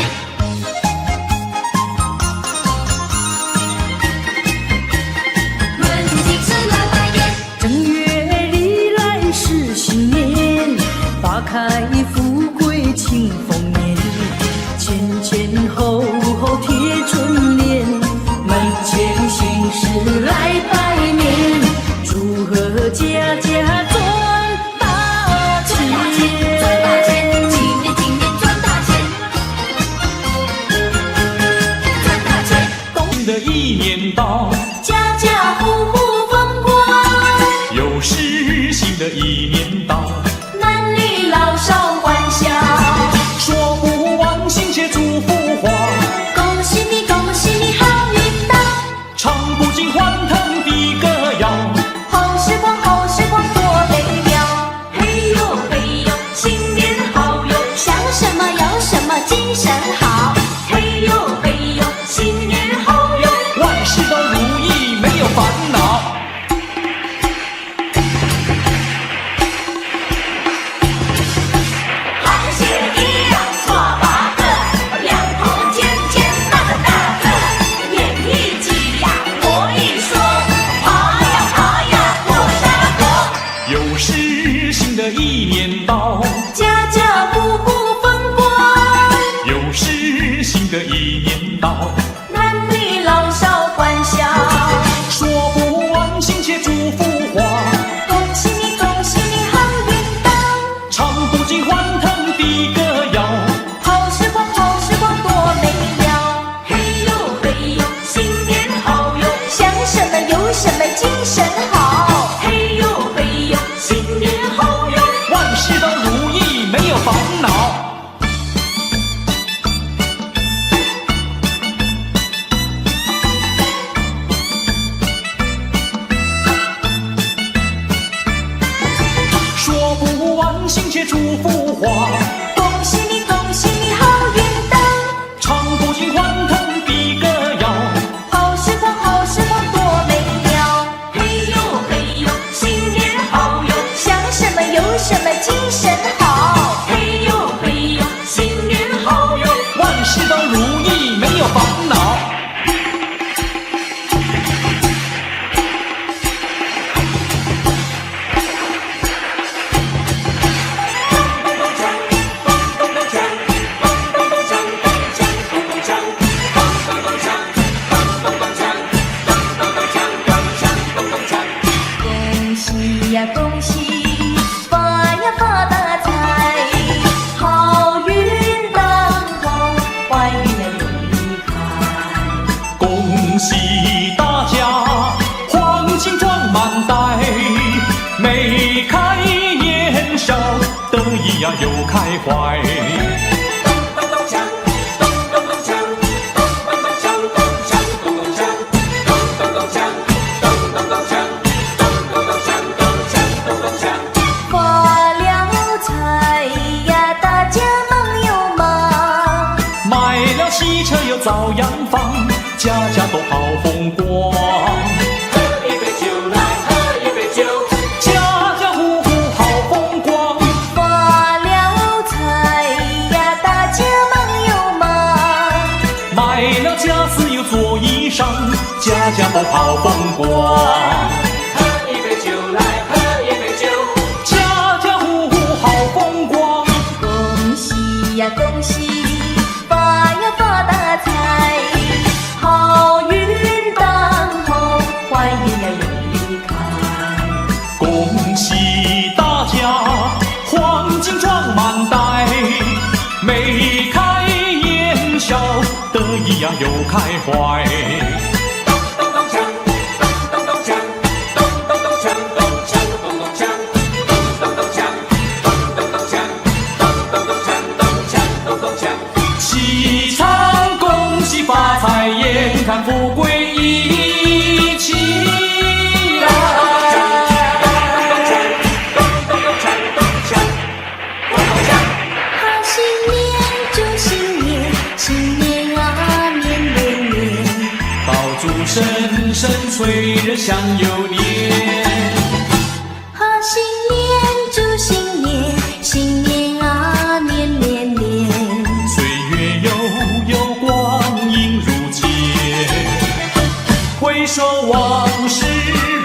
门中新事来拜年，正月里来是新年，花开富贵庆丰年，前前后后贴春联，门前新事来拜年，祝贺家家赚大赚大钱，赚大钱，钱。今年赚大钱，赚大钱。新的一年到，家家户户风光，又是新的一年到，男女老少欢笑。说不完心切祝福话，恭喜你，恭喜你，好运到，唱不尽欢腾的歌谣。好时光，好时光多美妙。嘿呦嘿呦，新年好哟，想什么要什么，精神好。嘿呦嘿呦，新年好哟，万事都如意，没有烦恼。螃蟹一样抓八个，两头尖尖，大个大个，眼一挤呀，我一说，爬呀爬呀，过沙坡。又是新的一年到，家家户户风光，又是新的一年到，男女老少欢笑。说不完心切祝福话，恭喜你，恭喜你，好运到，唱不尽欢腾的歌谣。好时光，好时光多美妙。嘿呦嘿呦，新年好哟，想什么有什么，精神好。嘿呦嘿呦，新年好哟，万事都如意，没有烦恼。说不完心切祝福话，恭喜你，恭喜你，好运到，唱不尽欢腾的歌谣。好时光，好时光多美妙。嘿呦嘿呦，新年好哟，想什么有什么，精神好。嘿呦呀恭喜，发呀发大财，好运当头，坏运呀永离开。恭喜大家，黄金装满袋，眉开眼笑，得意呀又开怀。咚咚锵，咚咚咚锵，咚咚咚锵，咚锵咚咚锵，咚咚咚锵，咚咚咚锵，咚咚咚锵，咚锵咚咚锵。发了财呀，大家忙又忙，买了喜车又遭洋房，家家都好风光。喝一杯酒来，喝一杯酒，家家户户好风光。发了财呀，大家忙又忙，买了家私又做衣裳，家家都好风光。喝一杯酒来，喝一杯酒，家家户户好风光。恭喜呀恭喜，发呀发大财，好运当头，坏运呀永离开。恭喜大家，黄金装满袋，眉开眼笑，得意呀又开怀。咚咚锵，咚咚咚锵，咚咚咚锵，咚锵咚咚锵，咚咚咚锵，咚咚咚锵，咚咚咚锵，咚锵咚咚锵。齐唱恭喜发财，眼看富贵一起来。好新年祝新年，新年啊年年年，爆竹声声催人想又年。好新年祝新年，新年啊年年年。岁月悠悠，光阴如箭，回首往事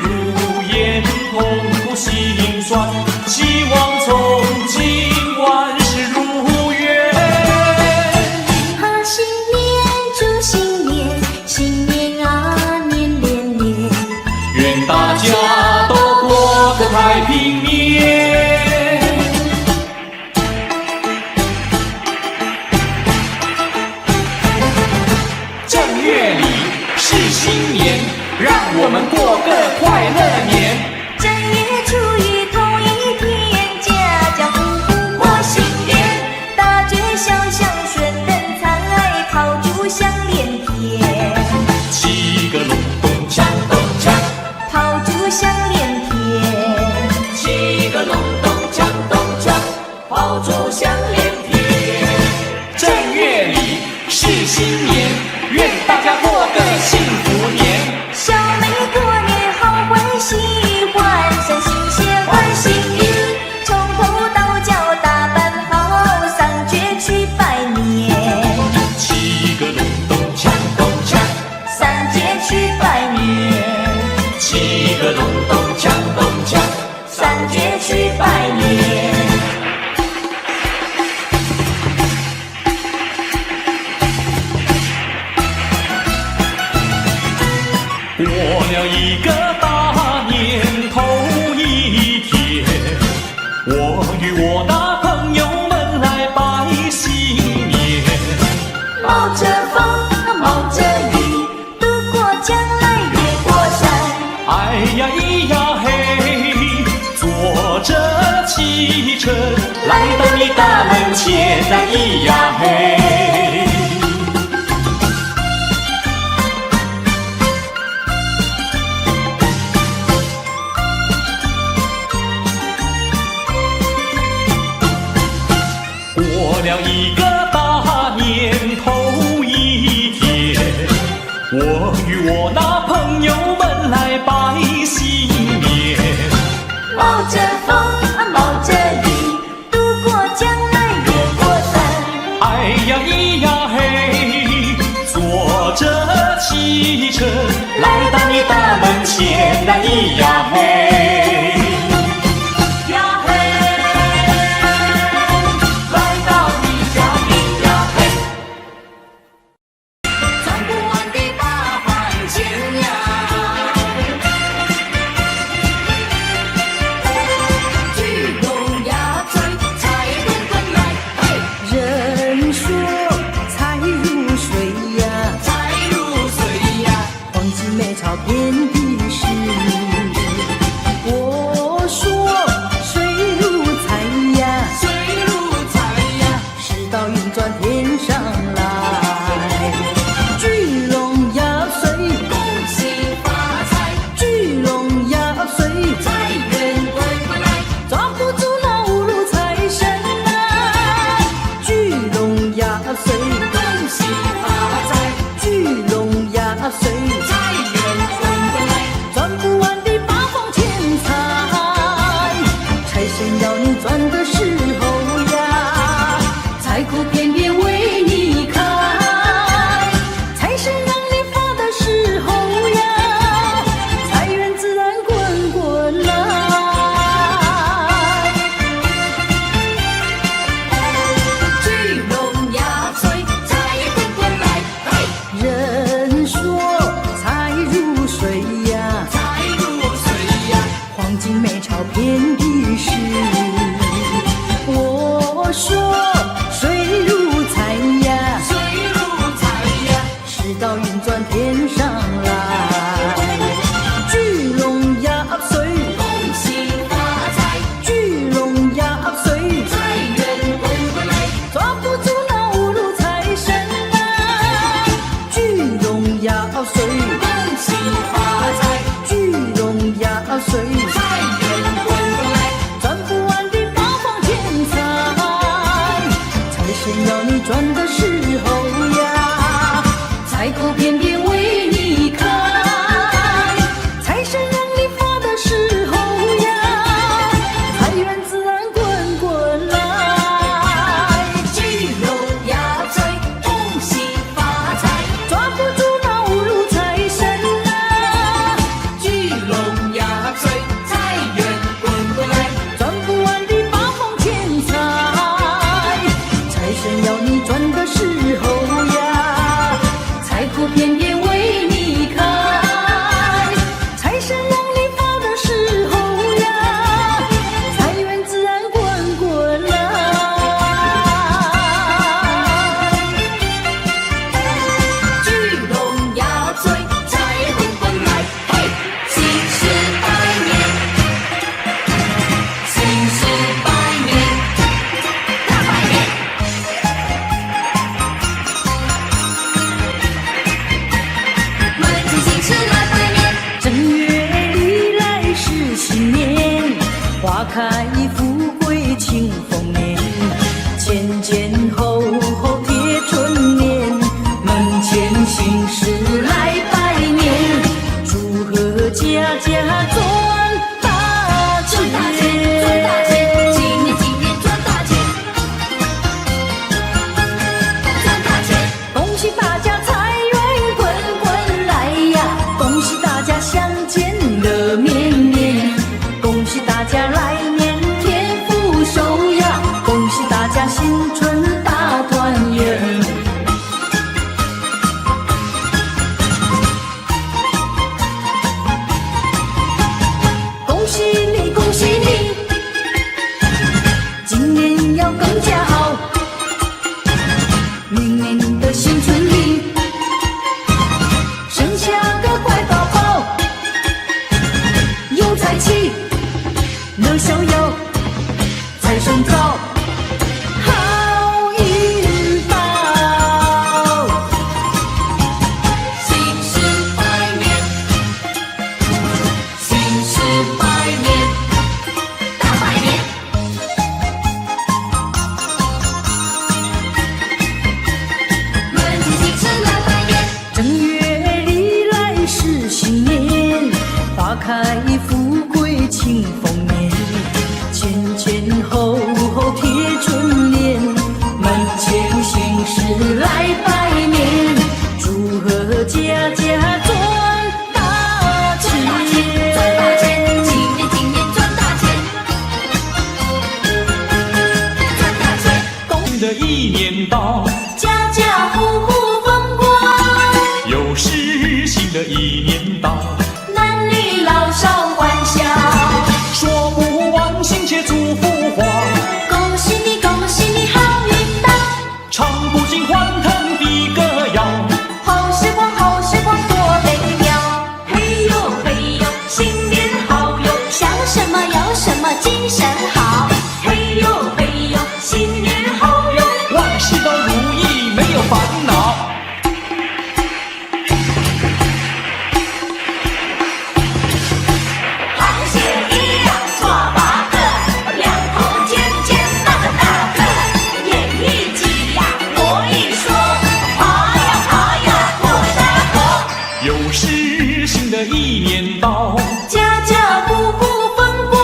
如烟，痛苦心酸，希望从今万事如愿。好新年祝新年，新年啊年年年。愿大家都过个太平年。正月里是新年，让我们过个快乐年。正月初一头一天，家家户户过新年，大街小巷顺灯彩，炮竹响连天，七个隆咚锵咚锵，炮竹响连天。七个隆咚锵咚锵，炮竹响连天。正月里是新年，愿大家过个幸福年。小妹过年好欢喜，换上新鞋换新衣，从头到脚打扮好，上街去拜年。七个隆咚锵咚锵，上街去拜年，七个隆咚锵咚锵，上街去拜年。过了一个大年头一天，我与我的朋友们来拜新年。冒着风，冒着雨，渡过江来越过山。哎呀咿呀嘿，坐着汽车来到你大门前啊咿呀嘿。过了一个大年头一天，我与我那朋友们来拜新年。冒着风，冒着雨，渡过江来越过山。哎呀咿呀嘿，坐着汽车来到你大门前啊咿呀嘿。呀嘿，来到你家咿呀嘿。唱不完的大饭钱呀，财源滚滚来，赚不完的八方钱财，财神要你赚的时候呀，财库遍遍为你开，财神让你发的时候呀，财源自然滚滚来，聚拢压岁，恭喜发财，抓不住那五路财神啊，聚拢压岁，财源滚滚来，赚不完的八方钱财，财神要你赚的时候呀，财库遍遍为你开，财神让你发的时候呀，财源自然滚滚来。聚拢压岁，财滚滚来，嘿，新时百年，新时百年，大百年。门前新事来拜年，正月里来是新年，花开富贵庆丰年，前前后后贴春联，门前新事来拜年，祝贺家家赚大赚大钱，赚大钱，钱。今年今年赚大钱，赚大钱。恭喜大家财源滚滚来呀！恭喜大家相见乐绵绵！恭喜大家来年添福寿呀！恭喜大家新春大团圆！恭喜你，恭喜你，今年要更加好。明年的新春里，生下个乖宝宝，有财气，乐逍遥，财神到，好运到。新时百年，新时百年，大百年。门前新事来拜年，正月里来是新年，花开富贵庆丰年，前前后后贴春联，门前新事来拜年，祝贺家家赚大赚大钱，赚大钱，今年今年赚大钱，赚大钱。新的一年到，家家户户风光，又是新的一年到，男女老少欢笑。说不完心切祝福话，恭喜你，恭喜你，好运到，唱不尽欢腾的歌谣。好时光，好时光多美妙。嘿呦嘿呦，新年好哟，想什么要什么，精神好。嘿呦嘿呦，新年好哟，万事都如意，没有烦恼。螃蟹一样抓八个，两头尖尖，大个大个，眼一挤呀，我一说，爬呀爬呀，过沙河。又是新的一年到，家家户户风光，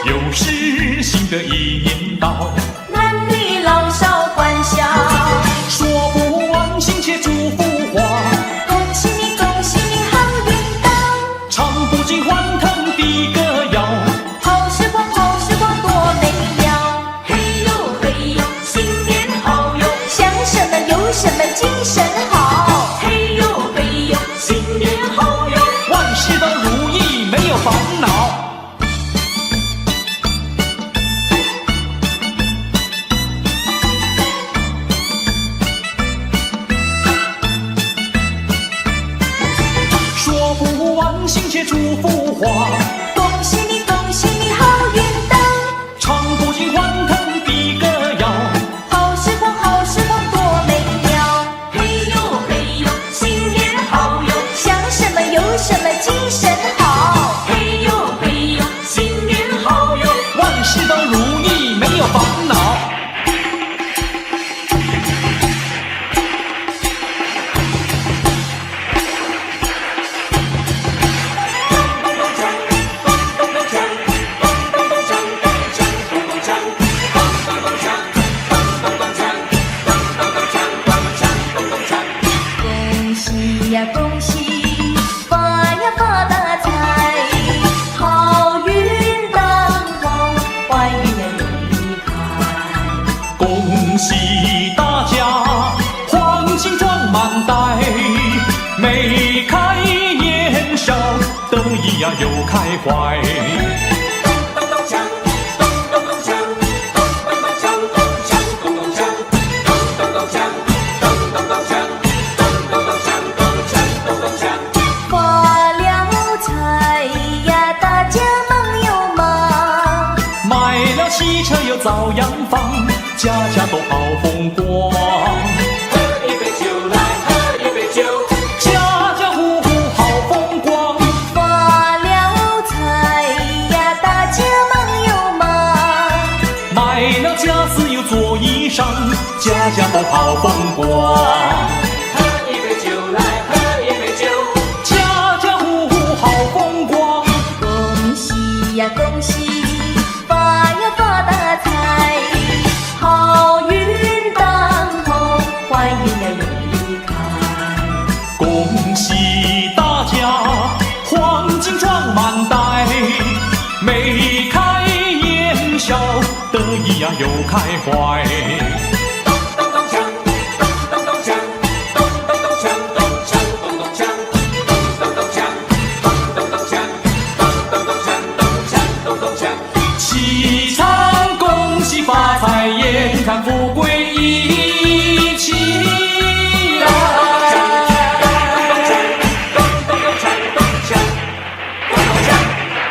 又是新的一年到，男女老少欢笑。说不完心切祝福话，恭喜你，恭喜你，好运到，唱不尽欢腾的歌谣。好时光，好时光多美妙。嘿呦嘿呦，新年好哟，想什么有什么，精神好。嘿呦嘿呦，新年好哟，万事都如意，没有烦恼。说不完心切祝福话，恭喜你，恭喜你，好运到，唱不尽欢腾的歌谣。好时光，好时光多美妙。嘿呦嘿呦，新年好哟，想什么有什么，精神好。嘿呦嘿又开怀。咚咚锵，咚咚咚锵，咚咚咚锵，咚锵咚咚锵，咚咚咚锵，咚咚咚锵，咚咚咚锵，咚锵咚咚锵。发了财呀，大家忙又忙。买了汽车又造洋房，家家都好风光。喝一杯酒来，喝一杯酒。家家户户好风光。发了财呀，大家忙又忙。买了家私又做衣裳，家家都好风光。喝一杯酒来，喝一杯酒。家家户户好风光。恭喜呀恭喜，发呀发大财，好运当头，坏运呀永离开。恭喜大家，黄金装满袋，眉开眼笑，得意呀又开怀。咚咚锵，咚咚咚锵，咚咚咚锵，咚锵咚咚锵，咚咚咚锵，咚咚咚锵，咚咚咚锵，咚锵咚咚锵。齐唱恭喜发财，眼看富贵一起来。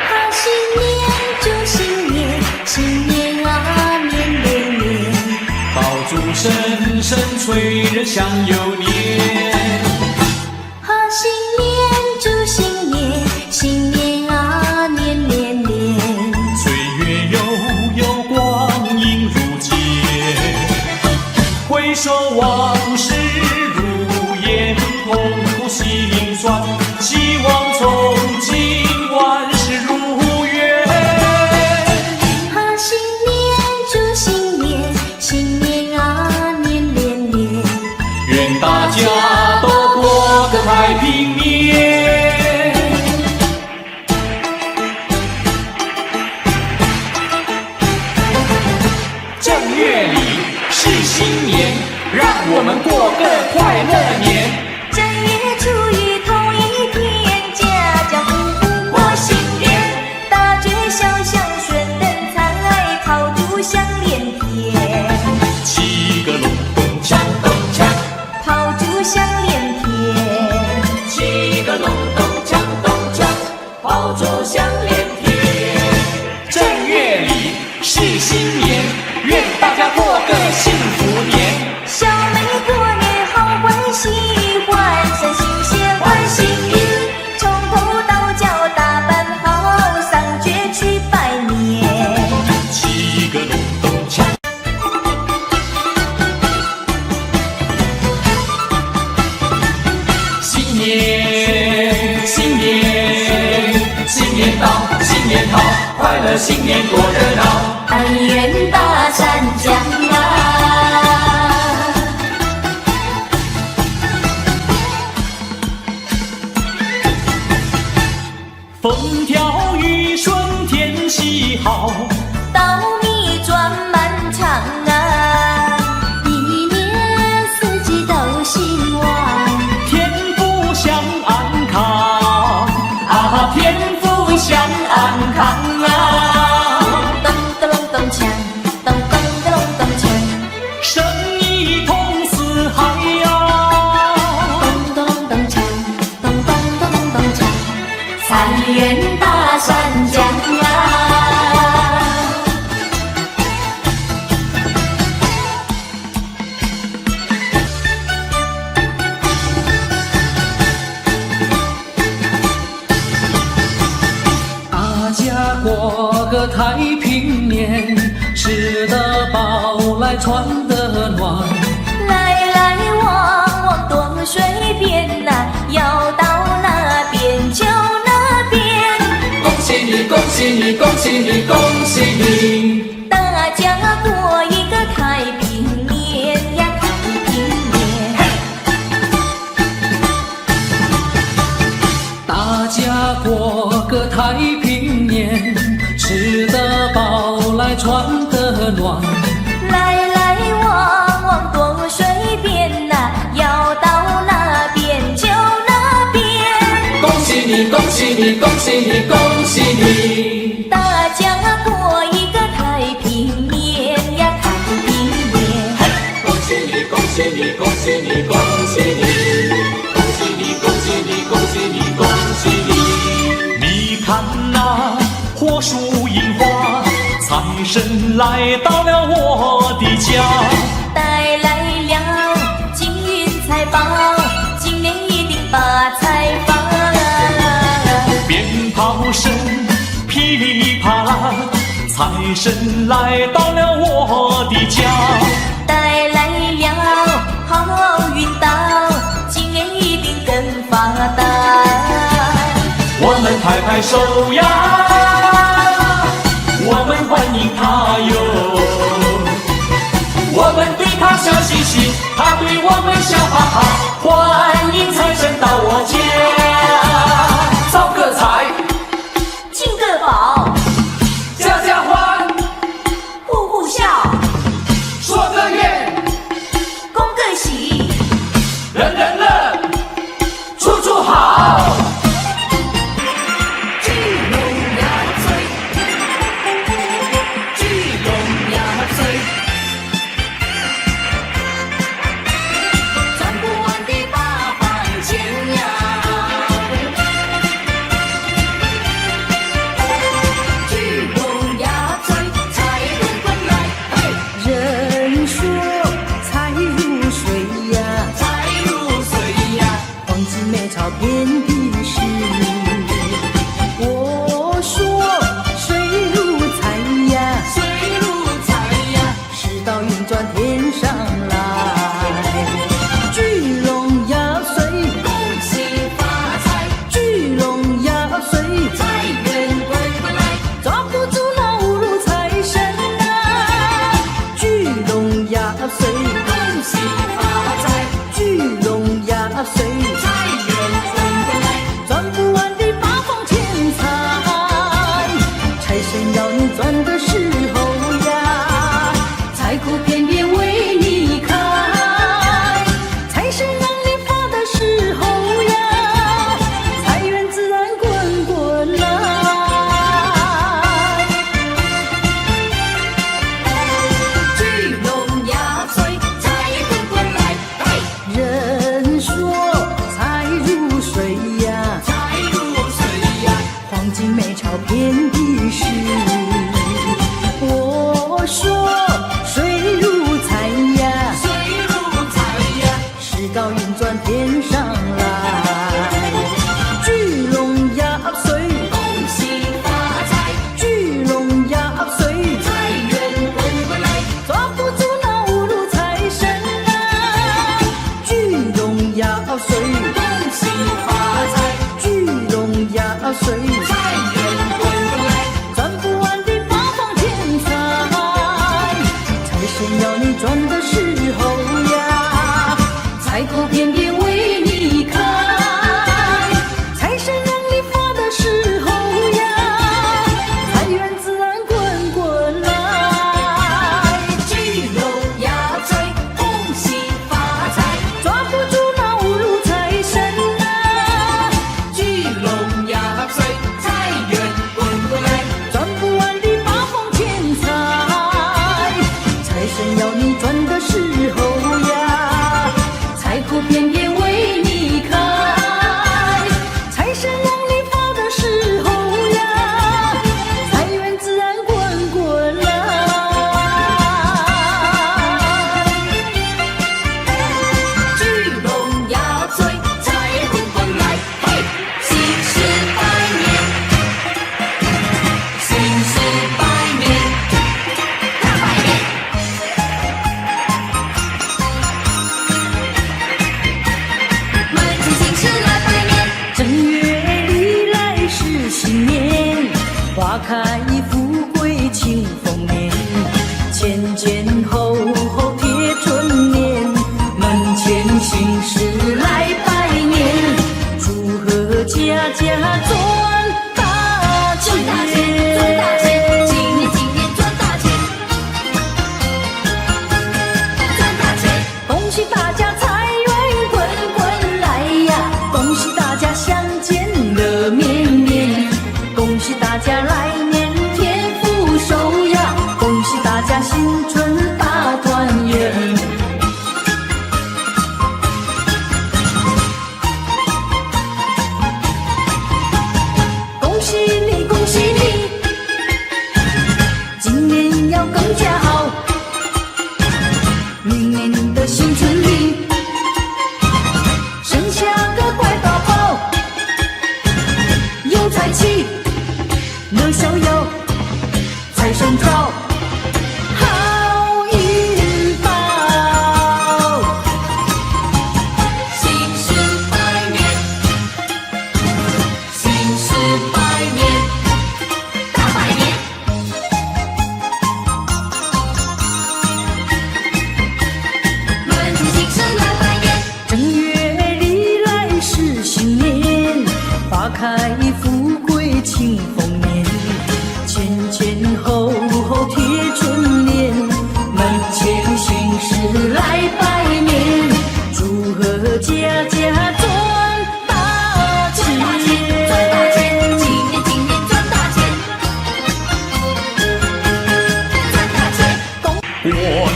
好新年祝新年，新年啊年年年。爆竹声声催人想又年。好新年祝新年，新年啊年年年。岁月悠悠，光阴如箭。回首往事如烟，痛苦心酸，希望从今万事如愿。好新年祝新年，新年啊年年年。愿大家都过个太平年。正月里是新年，让我们过个快乐年。正月初一头一天，家家户户过新年，大街小巷顺灯彩，炮竹响连天，七个隆咚锵咚锵，炮竹响连天。七个隆咚锵咚锵，炮竹响连天。正月里是新年，愿大家过个幸福年。小妹过年好欢喜，换上新鞋换新衣，从头到脚打扮好，上街去拜年。七个隆咚锵。新年，新年，新年到，新年好，快乐新年多热闹。但愿大山江啊，风调雨顺天气好，稻米转满场啊，一年四季都兴旺。天福享安康，啊，天福享安康啊。咚咚隆咚锵，咚咚咚隆咚锵，生意通四海呀。咚咚隆咚锵，咚咚咚隆咚锵，三元大山江啊。大家过个太平年，吃得饱来穿得暖。来来往往多水边呐，要到那边就那边。恭喜你，恭喜你，恭喜你，恭喜你！大家过一个太平年呀，太平年。大家过个太平年，吃得饱来穿得暖。来来往往多水边呐，要到那边就那边。恭喜你，恭喜你，恭喜你，恭树樱花，财神来到了我的家，带来了金银财宝，今年一定发财发。鞭炮声噼里啪啦，财神来到了我的家，带来了好运到，今年一定更发达。我们拍拍手呀，我们欢迎他哟，我们对他笑嘻嘻，他对我们笑哈哈，欢迎财神到我家，招个财，进个宝，家家欢，户户笑，说个愿，恭个喜，人人乐，处处好。聚拢呀嘴，聚拢呀嘴，赚不完的八番钱呀。聚拢呀嘴，财源滚来，嘿，人说财如水呀，财如水呀，黄金美钞遍地是。我说水如财呀，水如财呀，世道运转天上来。聚拢呀岁，恭喜发财；聚拢呀岁，财源滚滚来。抓不住老路财神啊！聚拢呀岁，恭喜发财；聚拢呀岁，财源滚滚来。赚不完的八方钱财，财神要你赚的时候呀，财库偏偏为你开。财神让你发的时候呀，财源自然滚滚来。聚拢呀岁，财滚滚来。人说财如水呀，财如水呀，黄金美钞遍地是。我说水如财呀，水如财呀，世道运转天上来。聚拢呀岁，恭喜发财；聚拢呀岁，财源滚滚来。抓不住老路财神啊！聚拢呀岁，恭喜发财；聚拢呀岁，财源滚滚来。赚不完的八方钱财，财神要你赚的时候呀，财库偏偏为你开。财神让你发的时候呀，财源自然滚滚来。聚拢呀岁，恭喜发财；抓不住老路财神啊！聚拢呀岁，财源滚滚来。赚不完的八方钱财，财神要你赚的时候呀，财库偏偏为你开。财神让你发的时候呀，财源自然滚滚来。聚拢呀岁，财滚滚来，嘿，新事百年，新事百年，大百年。满城新事来百年，正月里来是新年，花开富贵庆丰年，前前后后贴春联，门前新事来拜年，祝贺家家赚大钱，赚大钱，赚大钱，今年今年赚大钱，赚大钱。恭喜大家财源滚滚来呀，恭喜大家相见乐绵绵，恭喜大家来年天福寿呀，恭喜大家新春大团圆。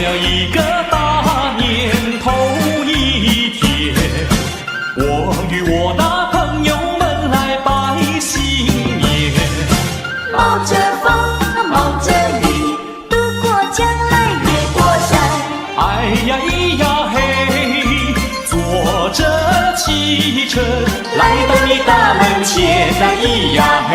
了一个大年头一天，我与我那朋友们来拜新年。冒着风，冒着雨，渡过江来越过山。哎呀咿呀嘿，坐着汽车来到你大门前，哎咿呀嘿。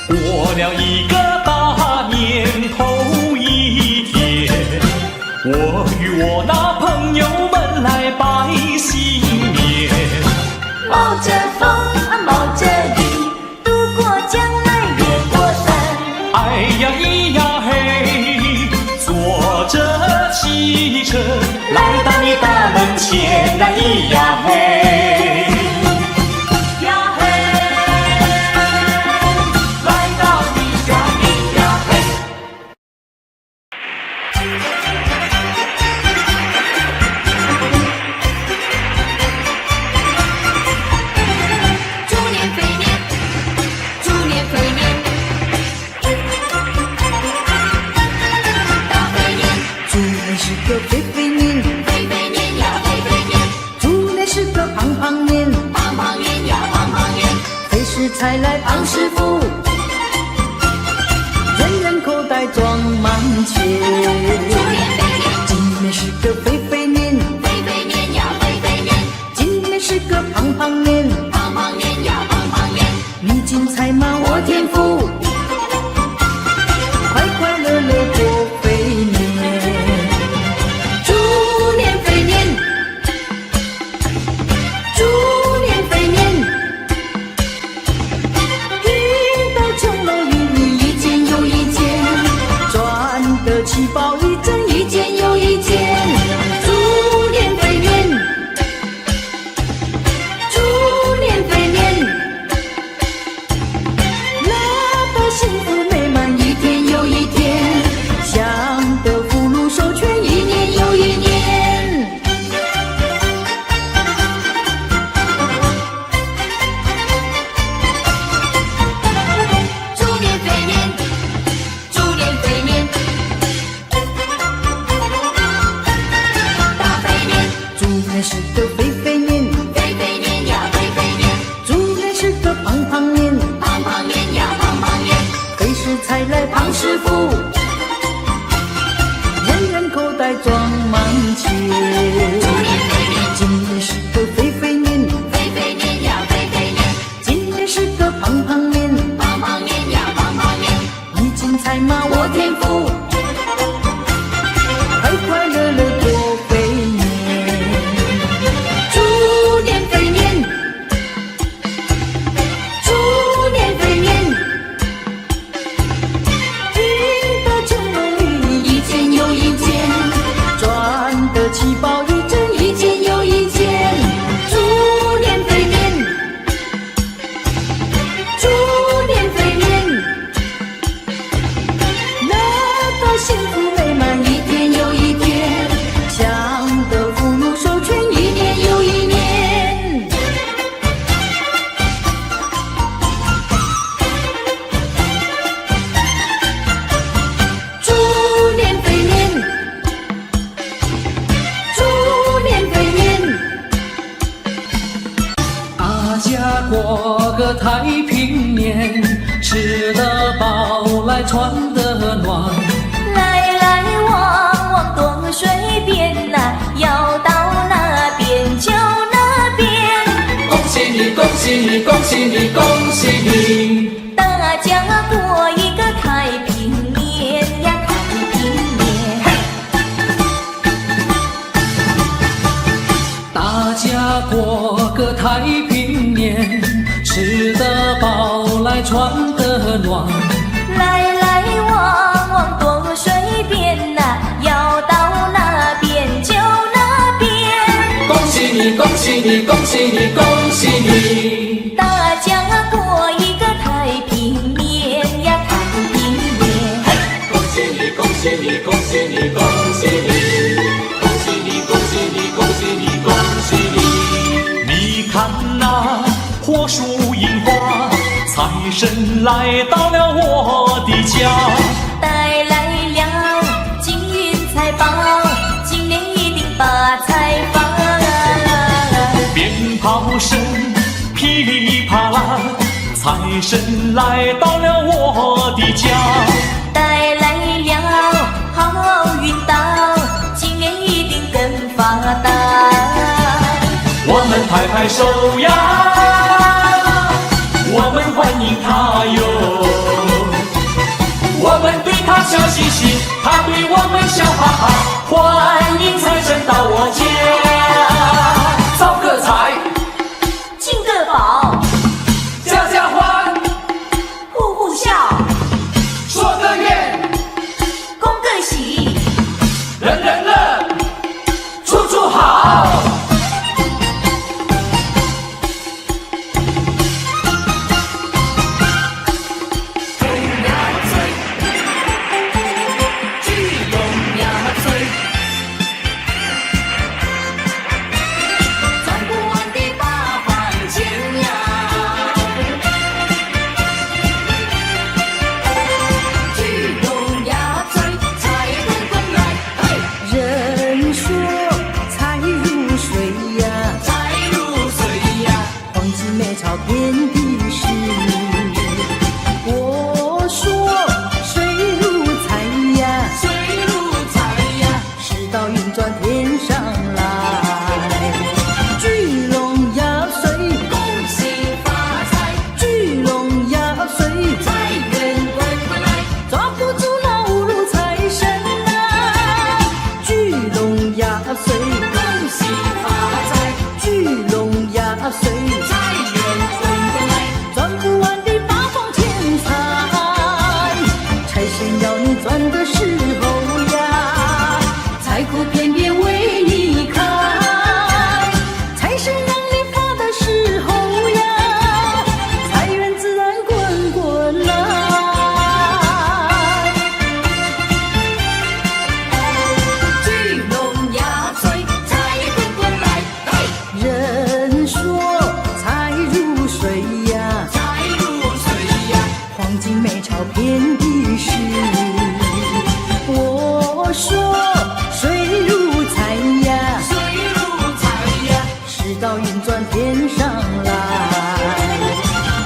过了一个大年头一天，我与我那朋友们来拜新年。冒着风，冒着雨，渡过江来越过山。哎呀咿呀嘿，坐着汽车来到你大门前，哎咿呀嘿。呀嘿，来到你家，咿呀嘿。猪年肥年，猪年肥年，大肥年，猪年是个肥肥年，肥肥年呀肥肥年，猪年是个胖胖年，胖胖年呀胖胖年，肥时才来胖师傅，人人口袋装满钱。猪年肥年，今年是个肥肥年，肥肥年呀肥肥年，今年是个胖胖年，胖胖年呀胖胖年，你金财马我天福，快快乐乐过肥年。猪年肥年，猪年肥年，运到穷了运一件又一件，赚得七宝一针一件又一件。猪年肥年，猪年肥年，乐得幸福美满一天又一天，享得福禄寿全一年又一年。猪年肥年，猪年肥年，大肥年，猪年是个肥肥年，肥肥年呀肥肥年，猪年是个胖胖年，胖胖年呀胖胖年，肥时才来胖师傅，人人口袋装满钱。猪年肥年，今年是个肥肥年，肥肥年呀肥肥年，今年是个胖胖年，胖胖年呀胖胖年，你金财马我天福，快快乐乐过肥年。猪年肥年，猪年肥年，运得穷了运一件又一件，赚得七宝一针一件又一件。猪年肥年，猪年肥年，乐得幸福美满一天又一天，享得福禄寿全一年又一年。猪年肥年，猪年肥年，大家过个太平年，吃得饱来穿得暖。来来往往多水边呐，要到那边就那边。恭喜你，恭喜你，恭喜你，恭喜你！大家过一个太平年呀，太平年。大家过个太平年，吃得饱来穿得暖。来来往往多水边呐，要到那边就那边。恭喜你，恭喜你，恭喜你，恭喜你！大家过一个太平年呀，太平年。恭喜你，恭喜你，恭喜你，恭喜你！恭喜你，恭喜你，恭喜看那火树银花，财神来到了我的家，带来了金银财宝，今年一定发财发。鞭炮声噼里啪啦，财神来到了我的家，带来了好运到，今年一定更发达。我们拍拍手呀，我们欢迎他哟，我们对他笑嘻嘻，他对我们笑哈哈，欢迎财神到我家，招个财，进个宝，家家欢，户户笑，说个愿，恭个喜，人人乐，处处好。遍地是，我说水如财呀，水如财呀，世道运转天上来，聚拢压岁，恭喜发财，聚拢压岁，财源滚滚来，抓不住那五路财神啊，聚拢压岁，恭喜发财，聚拢压岁。赚的时候呀，财库片片为你开，财神让你发的时候呀，财源自然滚滚来。聚拢压岁，财滚滚来，人说财如水呀，财如水呀，黄金美钞遍地是。我说水如财呀，水如财呀，世道运转天上来，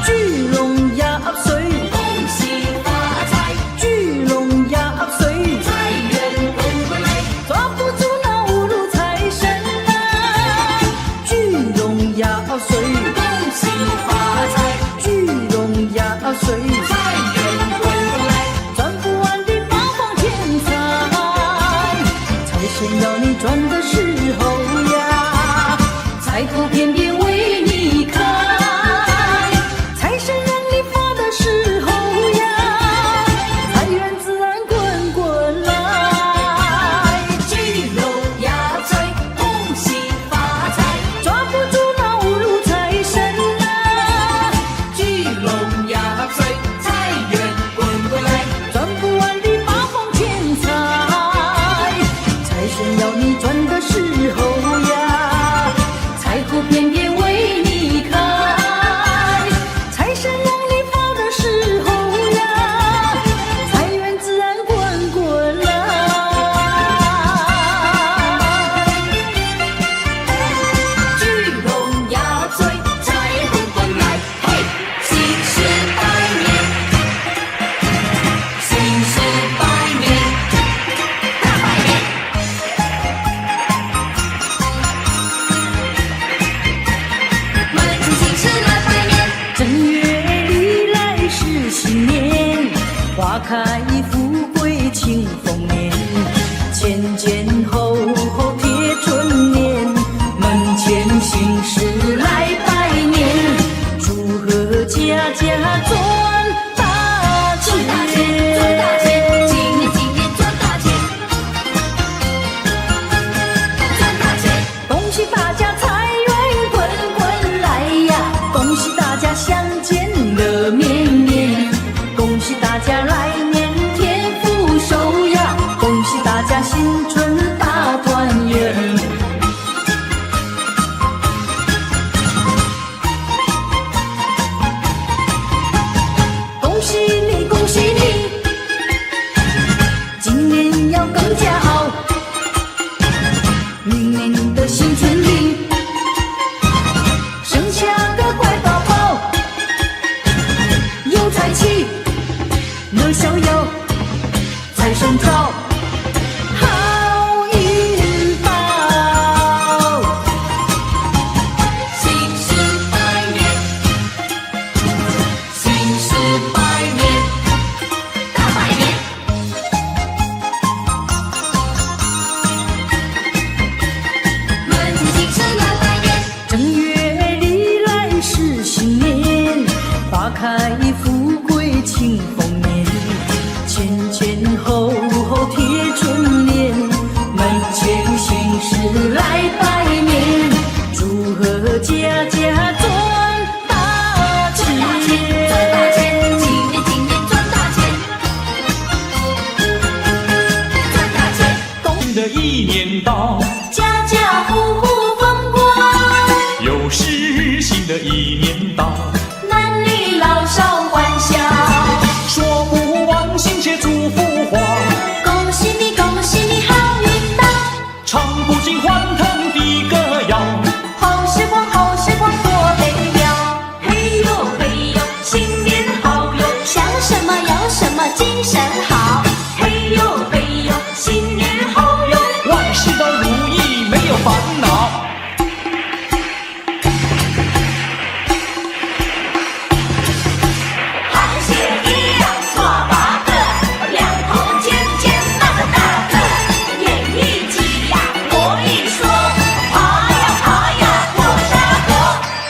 聚拢压岁，恭喜发财，聚拢压岁，财源滚滚来，抓不住那五路财神啊，聚拢压岁，恭喜发财，聚拢压岁，财源滚滚来，赚不完的八方钱财。先要你赚的时候呀，财库片片为你开，财神让你发的时候呀，财源自然滚滚来，聚拢压岁，恭喜发财，抓不住那五路财神啊，聚拢压岁，财源滚滚来，赚不完的八方钱财。财神要你赚的时候呀，财库片片来拜年，祝贺家家赚大钱，赚大钱，今年赚大钱，赚大钱。新的一年到，家家户户风光，又是新的一年到，男女老少欢笑。说不完心切祝福话，恭喜你，恭喜你好运到，唱不尽欢腾的歌谣。好时光，好时光多美妙。嘿呦嘿呦，新年好哟，想什么要什么精神好。嘿呦嘿呦，新年好哟，万事都如意，没有烦恼。螃蟹一样做八个，两头尖尖，大个大个，眼一挤呀，我一说，爬呀爬呀，过沙河。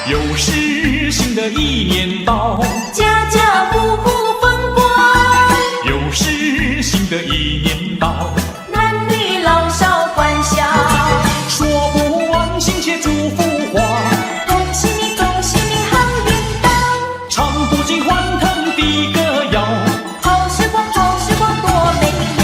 又是新的一年到，家家户户风光，又是新的一年到，男女老少欢笑。说不完心切祝福话，恭喜你，恭喜你好运到，唱不尽欢腾的歌谣。好时光，好时光多美妙。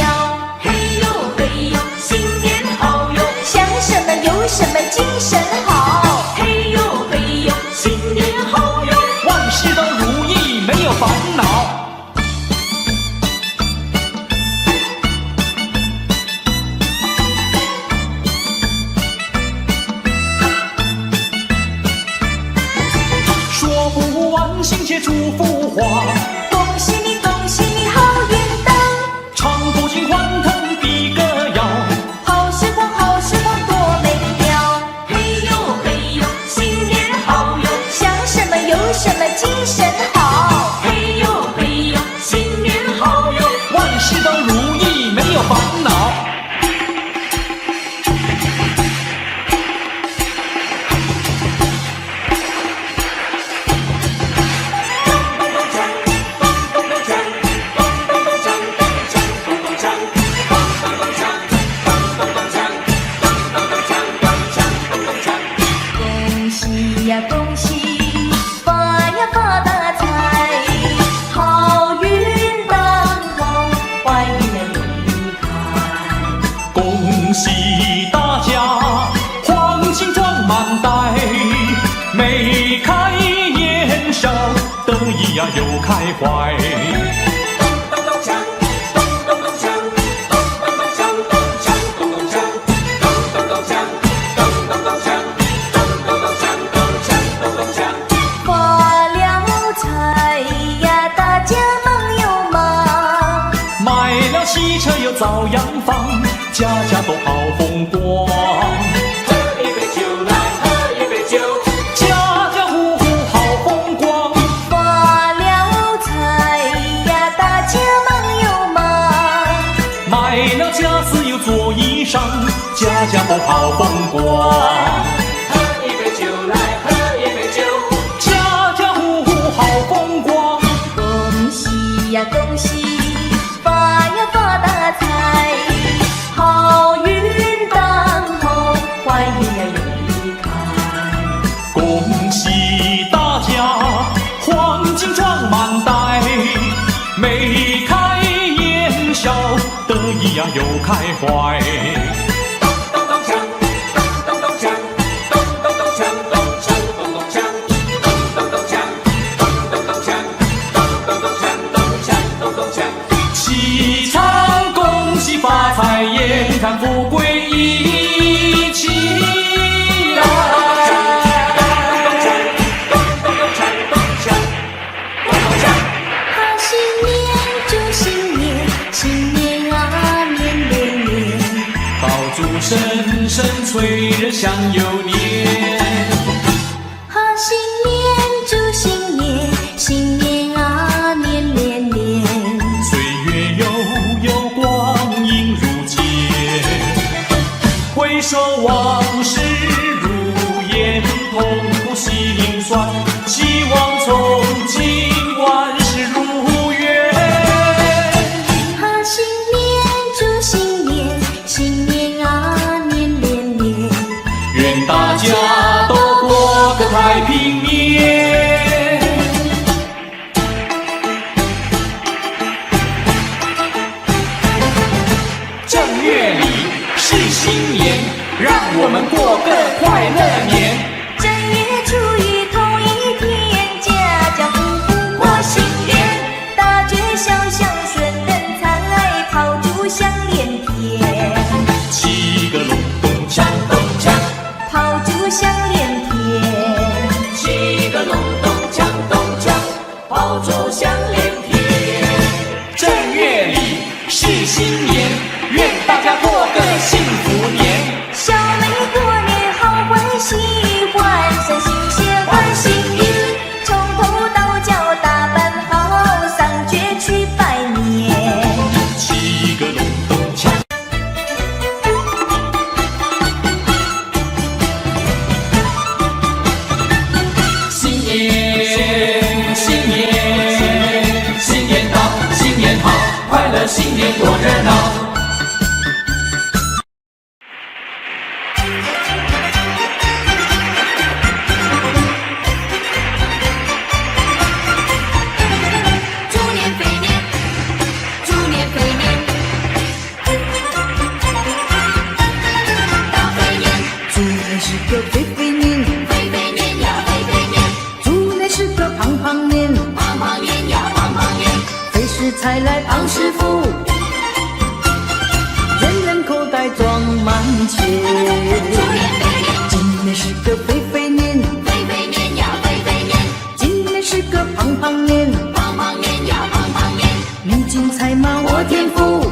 嘿呦嘿呦，新年好哟，想什么有什么精神好。嘿呦嘿呦，新年好哟，万事都如意，没有烦恼。说不完心切祝福话，恭喜你，恭喜你好运到，唱不尽欢腾的歌谣。好时光，好时光多美妙。嘿呦嘿呦，新年好哟，想什么有什么精神好。嘿呦嘿呦，新年好哟，万事都如意，没有烦恼。恭喜呀恭喜，发呀发大财，好运当头，坏运呀永离开。恭喜大家，黄金装满袋，眉开眼笑，得意呀又开怀。咚咚锵，咚咚咚锵，咚咚咚锵，咚锵咚咚锵，咚咚咚锵，咚咚咚锵，咚咚咚锵，咚锵咚咚锵。发了财呀，大家忙又忙，买了汽车又造洋房，家家都好风光。喝一杯酒来，喝一杯酒，家家户户好风光。发了财呀，大家忙又忙，买了家私又做衣裳，家家都好风光。喝一杯酒来，喝一杯酒。家家户户好风光。恭喜呀恭喜，发呀发大财，好运当头，坏运呀永离开。恭喜大家，黄金装满袋，眉开眼笑，得意呀又开怀。咚咚锵，咚咚咚锵，咚咚咚锵，咚锵咚咚锵，咚咚咚锵，咚咚咚锵，咚咚咚锵，咚锵咚咚锵。齐唱恭喜发财，眼看富贵一起来。好新年祝新年，新年啊年年年，爆竹声声催人想又年。好新年祝新年，新年啊年年年。岁月悠悠，光阴如箭，回首往事如烟，痛苦心酸，希望从今万事如愿。好新年祝新年，新年啊年年年。新年，让我们过个快乐年。正月初一头一天，家家户户过新年，大街小巷顺人财，炮竹响连天，七个隆咚锵咚锵，炮竹响连天，七个隆咚锵咚锵，炮竹响连天。正月里是新年，愿大家过个幸福年。小妹过年好欢喜，换上新鞋换新衣，从头到脚打扮好，上街去拜年。七个隆咚锵，新年新年新年到，新年好，快乐新年多热闹。猪年肥年，猪年肥年，大肥年，猪年是个肥肥年，肥肥年呀肥肥年，猪年是个胖胖年，胖胖年呀胖胖年，肥食才来胖师傅，人人口袋装满钱。猪年肥年，今年是个肥肥年，肥肥年呀肥肥年，今年是个胖胖年，胖胖年呀胖胖年，你精彩吗？我天赋，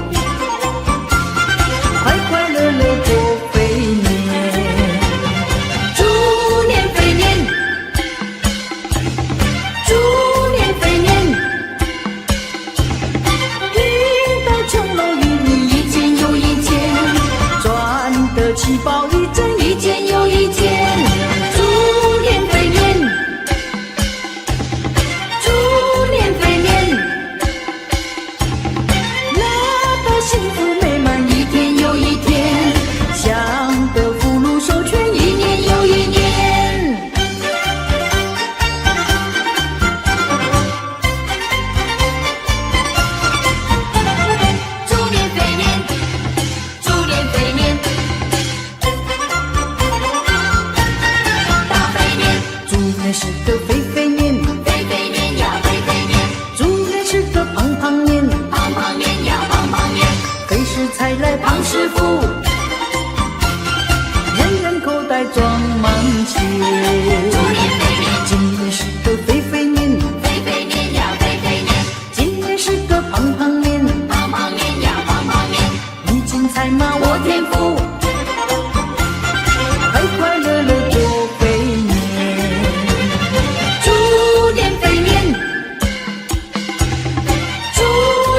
快快乐乐过肥年。猪年肥年，猪年肥年，运到穷楼云一件又一件，赚得气包一针一件又一件。猪年肥年，猪年肥年，乐得幸福美满一天又一天，享得福禄寿全一年又一年。猪年肥年，猪年肥年，大肥年，猪年是个肥肥年，肥肥年呀肥肥年，猪年是个胖胖年，胖胖年呀胖胖年，肥食才来胖师傅，人人口袋装满钱。猪年肥年，今年是个肥肥年，肥肥年呀肥肥年，今年是个胖胖年，胖胖年呀胖胖年，你精彩吗？我天赋，快快乐乐过肥年。猪年肥年，猪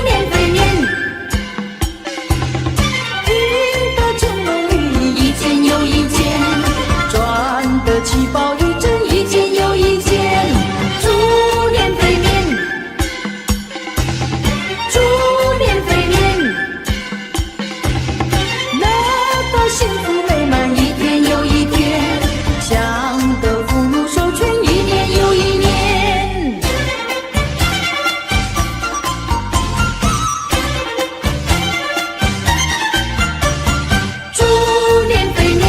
年肥年，运得穷楼云一件又一件，赚得气包一针一件又一件。猪年肥年，猪年肥年，乐得幸福美满一天又一天，享得福禄寿全一年又一年。猪年肥年，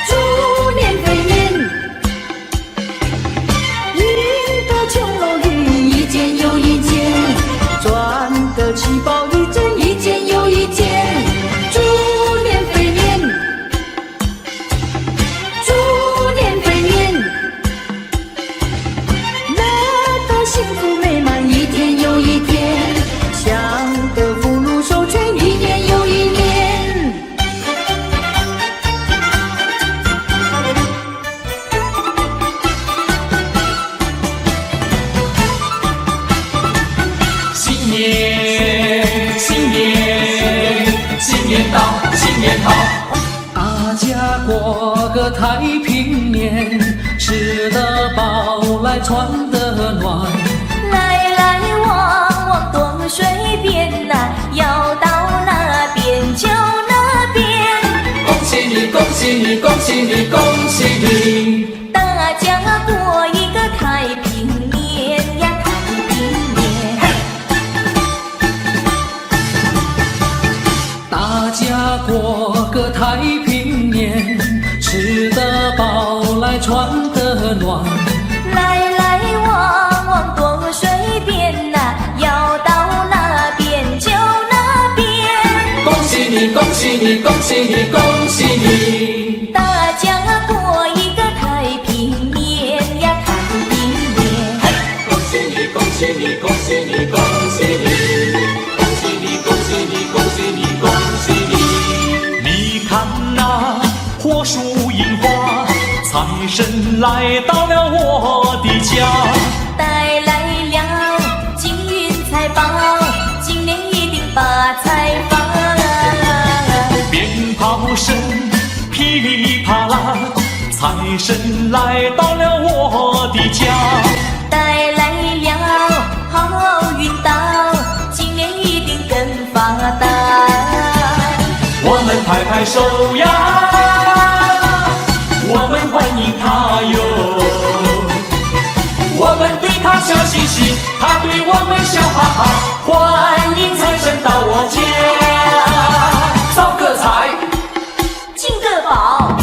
猪年肥年，运得穷楼云一件又一件，赚得气包一针一件又一件。猪年肥年，猪年肥年，乐得幸福美满一天又一天，享得福禄寿全一年又一年。新年新年新年到，新年好。大家过个太平年，吃得饱来穿得暖。来来往往东水边呐，要到那边就那边。恭喜你，恭喜你，恭喜你，恭喜你！大家过一个太平年呀，太平年。大家过个太平年，吃得饱来穿得暖。来来往往多随便呐，要到哪边就哪边。恭喜你，恭喜你，恭喜你，恭喜你！大家过一个太平年呀，太平年。恭喜你，恭喜你，恭喜你，恭喜你！恭喜你，恭喜你，恭喜你，恭喜你！你看那火树银花，财神来到了我的家，带来了金银财宝，今年一定发财发。鞭炮声噼里啪啦，财神来到了我的家，带来了好运到，今年一定更发达。我们拍拍手呀，我们欢迎他哟，我们对他笑嘻嘻，他对我们笑哈哈，欢迎财神到我家，招个财，进个宝，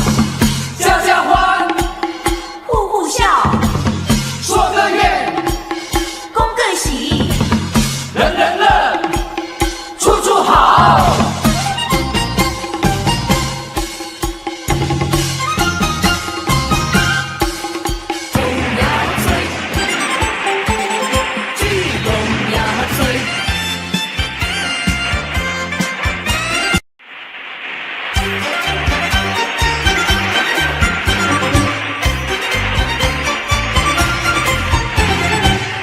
家家欢，户户笑，说个愿，恭个喜，人人乐，处处好。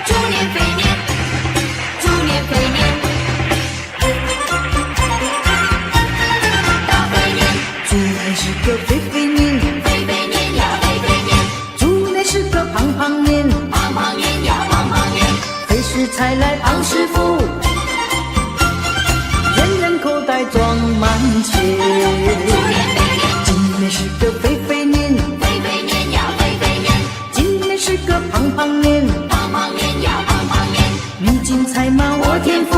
猪年肥年，猪年肥年，大肥年，猪年是个肥肥年，肥肥年呀肥肥年，猪年是个胖胖年，胖胖年呀胖胖年，肥时才来胖师傅，人人口袋装满钱。猪年肥年，今年是个肥肥年，肥肥年呀肥肥年，今年是个胖胖年，胖胖年呀胖胖年，你金财马我天福，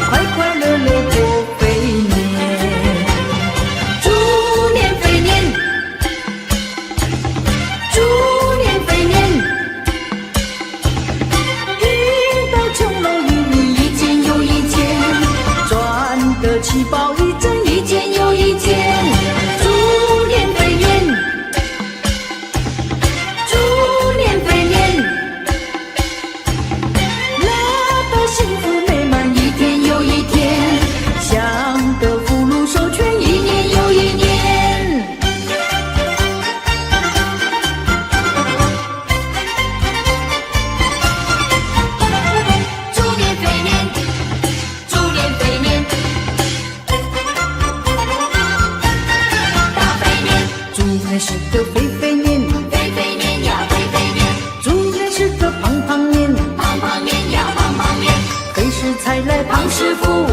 快快乐乐过肥年。猪年肥年，猪年肥年，遇到穷人一件又一件，赚得起宝一针一件又一件。猪年肥年，猪年肥年，乐得幸福美满一天又一天，享得福禄寿全一年又一年。猪年肥年，猪年肥年，大肥年，猪年是个肥肥年，肥肥年呀肥肥年，猪年是个胖胖年，胖胖年呀胖胖年，肥时才来胖师傅，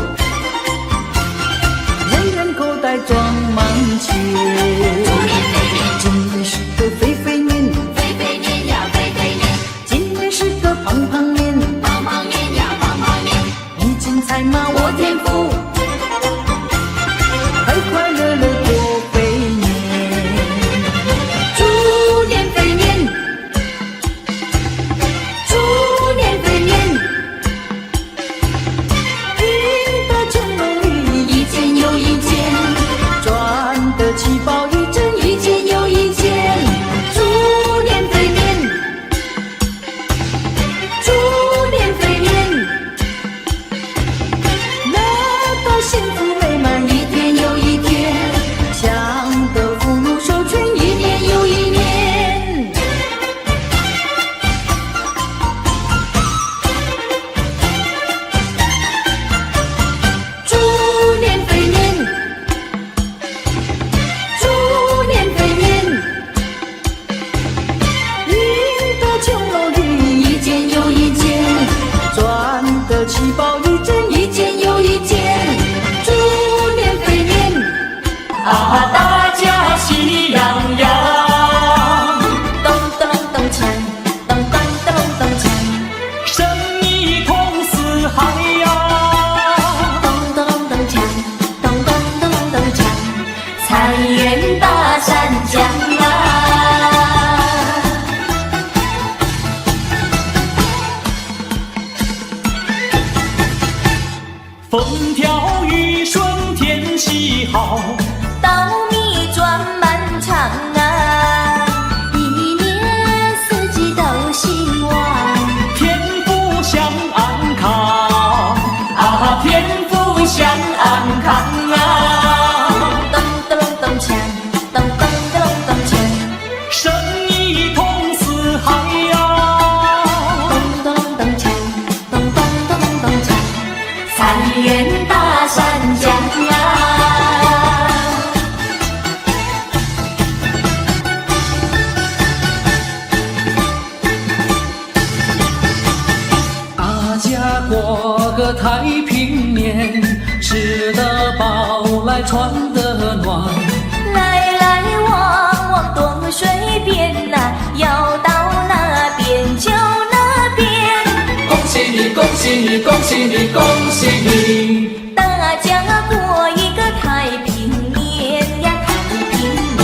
人人口袋装满钱。猪年肥年，今年是个肥肥年，肥肥年呀肥肥年，今年是个胖胖年，胖胖年呀胖胖年，你金财马我天福，快快乐乐过肥年。猪年肥年，猪年肥年，遇得穷人一件又一件，赚得起宝一针一件又一件。猪年肥年，猪年肥年，乐得幸福美满一天又一天，条雨顺天气好，稻米转满场啊，一年四季都兴旺，天福享安康啊，天福享安康啊，咚咚咚锵，咚咚咚咚锵，生意通四海呀，咚咚咚锵，咚咚咚咚锵，三元大山江啊。大家过个太平年，吃得饱来穿得暖。来来往往东水边呐，要到哪边就哪边。恭喜你，恭喜你，恭喜你，恭喜你！大家过一个太平年呀，太平年。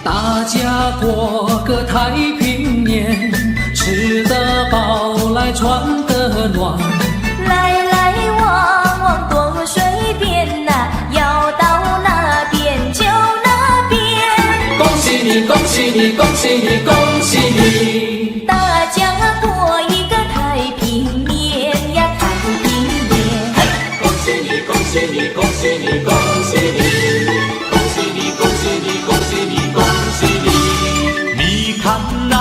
大家过个太平年，吃得饱来穿得暖。来来往往东水边呐，要到哪边就哪边。恭喜你，恭喜你，恭喜你，恭喜你！大家过一个太平年呀，太平年。恭喜你，恭喜你，恭喜你，恭喜你！恭喜你，恭喜你，恭喜你，恭喜你！你看那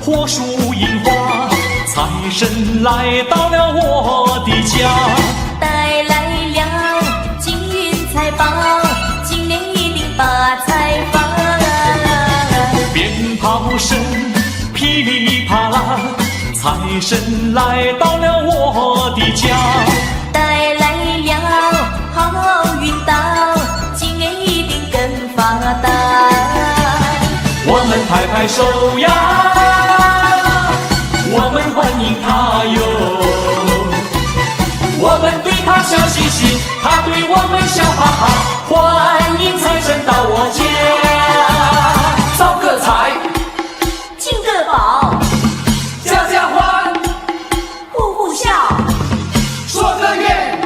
火树银花，财神来到了我的家，带来了金银财宝，今年一定发财发。鞭炮声噼里啪啦，财神来到了我的家，带来了好运到，今年一定更发达。我们拍拍手呀，我们欢迎他哟，我们对他笑嘻嘻，他对我们笑哈哈，欢迎财神到我家，招个财，进个宝，家家欢，户户笑，说个愿，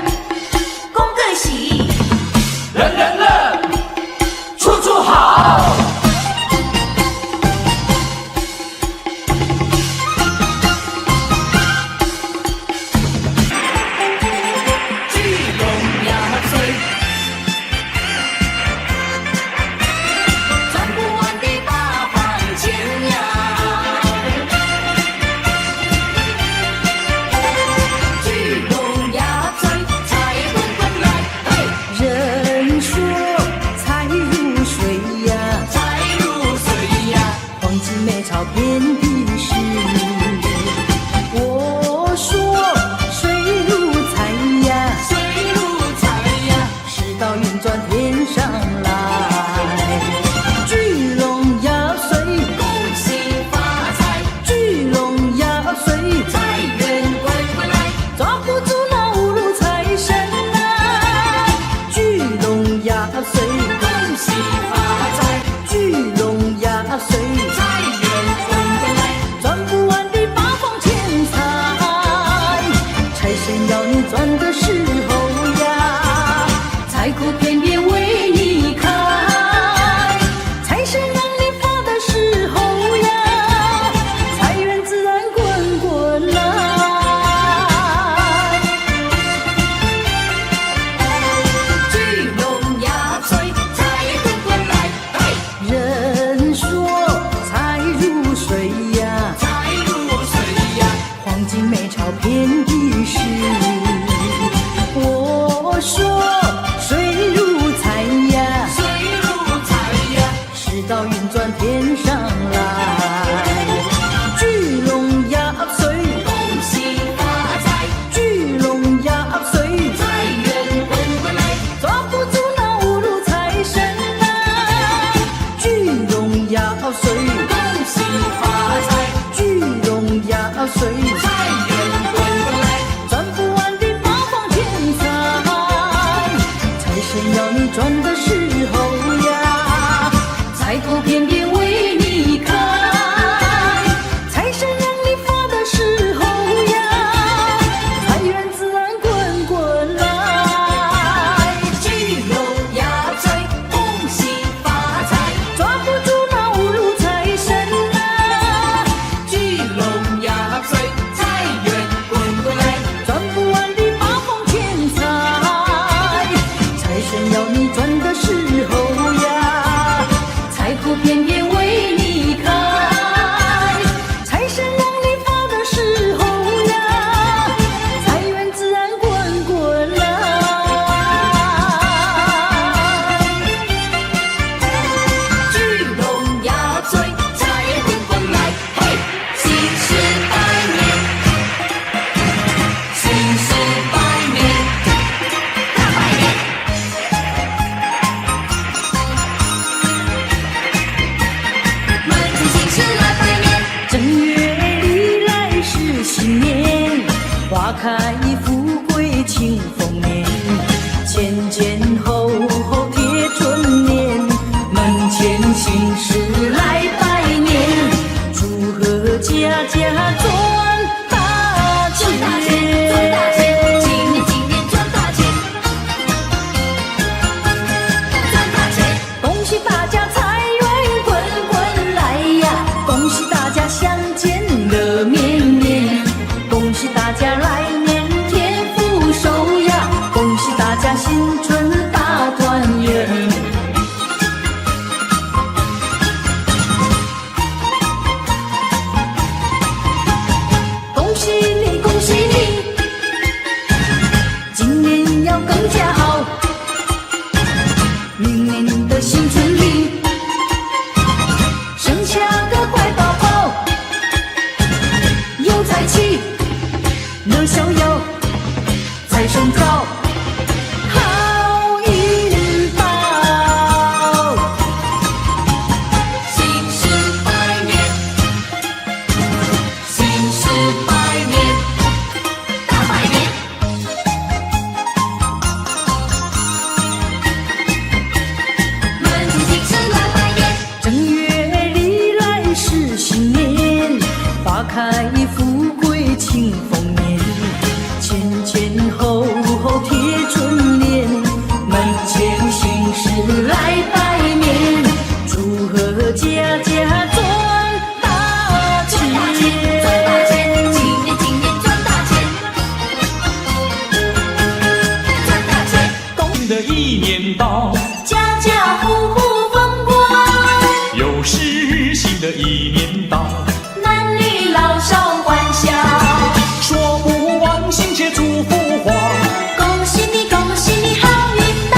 恭个喜，人人乐，处处好。赚不完的大房钱呀，聚拢压岁，财滚滚来，嘿，人说财如水呀，财如水呀，黄金美钞遍地是。我说水如财呀，水如财呀，世道运转天上来。聚拢压岁，恭喜发财；聚拢压岁，财源滚滚来。抓不住那五路财神啊！聚拢压岁，恭喜发财；聚拢压岁，财源滚滚来。赚不完的八方钱财，财神要你赚的时候呀，财库偏偏为你开。财神让你发的时候呀，财源自然滚滚来。聚拢压岁，财滚滚来，嘿，人说财如水呀，财如水呀，黄金美钞遍地是。我说水如财呀，水如财呀，世道运转天上来。聚拢压岁，恭喜发财；聚拢压岁，财源滚滚来。抓不住那五路财神啊！聚拢压岁，恭喜发财；聚拢压岁，财源滚滚来。赚不完的八方钱财，花开富贵庆丰年，前前后后贴春联，门前新事来拜年，祝贺家家赚大钱。赚大钱，今年今年赚大钱，赚大钱。恭喜大家财源滚滚来呀，恭喜大家相见乐绵绵，恭喜大家来年添福寿呀，恭喜大家新春大团圆。恭喜你，恭喜你，今年要更加好，明年的新春里生下个乖宝宝，有财气，乐逍遥，财神到，好运到。新事百年，新事百年，大百年。门前新事来拜年，正月里来是新年，花开富贵庆丰年，前前后后贴春联，门前新事来拜年，祝贺家家赚大钱。赚大钱，今年今年赚大钱，赚大钱。新的一年到，家家户户风光，又是新的一年到，男女老少欢笑。说不完心切祝福话，恭喜你，恭喜你，好运到，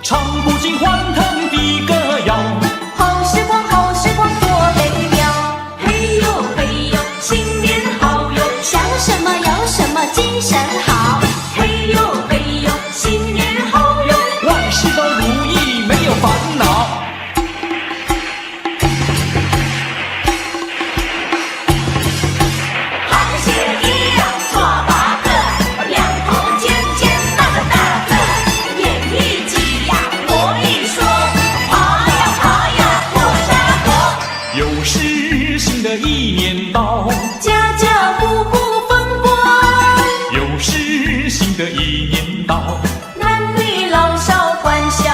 唱不尽欢腾的歌谣。好时光，好时光多美妙。嘿呦嘿呦，新年好哟，想什么要什么，精神好。嘿呦嘿呦，新年好哟，万事都如意，没有烦恼。螃蟹一样做八个，两头尖尖大个大个，眼一挤呀，我一说，爬呀爬呀过沙坡，又是新的一年到，家家户户风光，又是新的一年到，男女老少欢笑。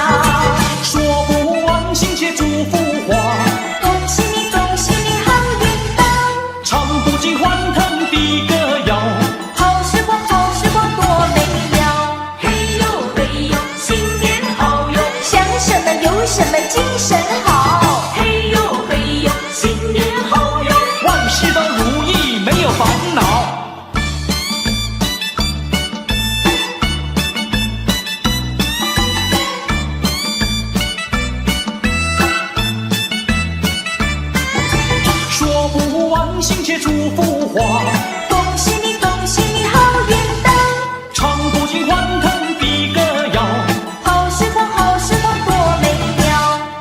说不完心切祝福话，恭喜你，恭喜你，好运到，唱不尽欢腾的歌谣。好时光，好时光多美妙。嘿呦嘿呦，新年好哟，想什么有什么，精神好。嘿呦嘿呦，新年好哟，万事都如意，没有烦恼。说不完心切祝福话，恭喜你，恭喜你，好运到，唱不尽欢腾的歌谣。好时光，好时光多美妙。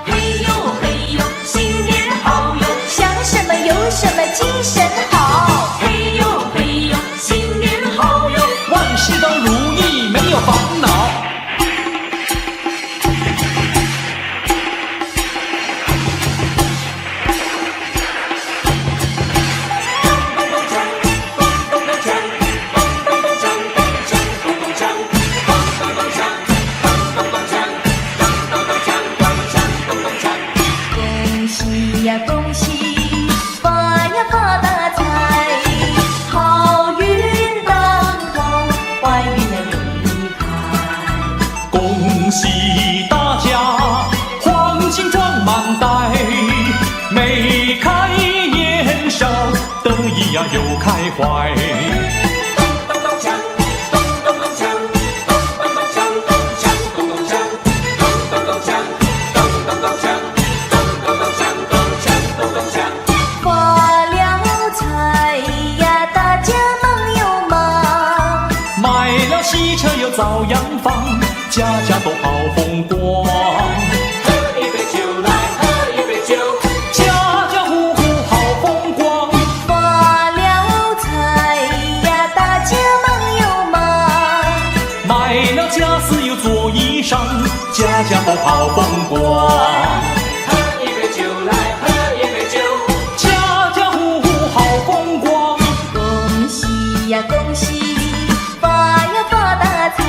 嘿呦嘿呦，新年好哟，想什么有什么，精神好。嘿呦嘿呦，新年好哟，万事都如意，没有烦恼。恭喜呀恭喜，发呀发大财，好运当头，坏运呀离开。恭喜大家，黄金装满袋，眉开眼笑，得意呀又开怀。咚咚锵，咚咚咚锵，咚咚咚锵，咚锵咚咚锵，咚咚咚锵，咚咚咚锵，咚咚咚锵，咚锵咚咚锵。发了财呀，大家忙又忙，买了汽车又造洋房，家家都好风光。喝一杯酒来，喝一杯酒，家家户户好风光。发了财呀，大家忙家家都好风光。喝一杯酒来，喝一杯酒，家家户户好风光。恭喜呀恭喜你，发呀发大财，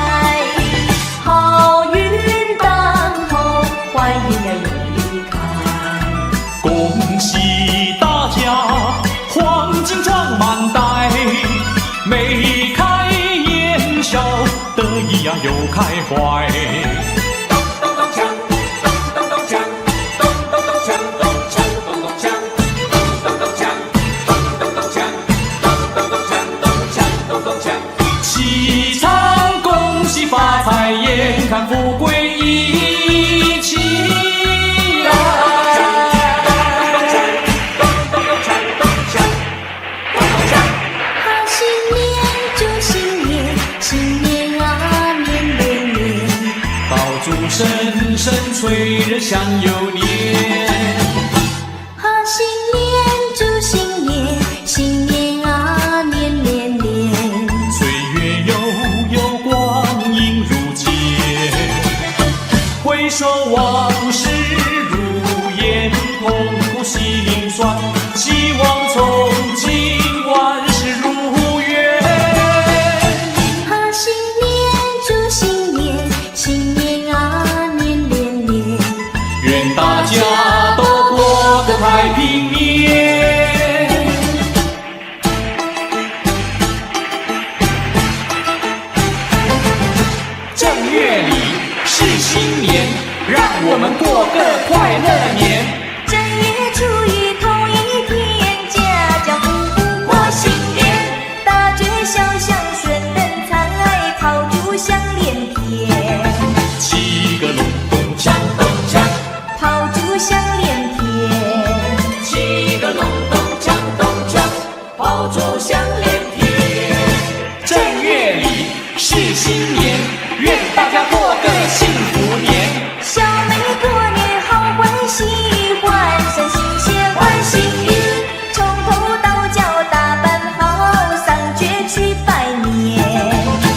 好运当头，欢迎呀永离开。恭喜大家，黄金装满袋，眉开眼笑，得意呀又开怀。咚咚咚锵，咚咚咚锵，咚咚咚锵，咚锵咚咚锵，咚咚咚锵，咚咚咚锵，咚咚咚锵，咚锵咚咚锵。齐唱恭喜发财，眼看富贵一起来。好新年祝新年，新年啊年年年，爆竹声声催人想又年。好新年祝新年，新年啊年年年。岁月悠悠，光阴如箭，回首往事如烟，痛苦心酸，希望从今万事如愿。好新年祝新年，新年啊年年年。愿大家都过个太平年。正月里是新年，让我们过个快乐年。正月初一同一天，家家户户过新年，大街小巷顺灯彩，炮竹响连天，七个隆咚锵咚锵，炮竹响连天。七个隆咚锵咚锵，炮竹响连天。正月里是新年，愿大家过个幸福年。小妹过年好欢喜，换上新鞋换新衣，从头到脚打扮好，上街去拜年。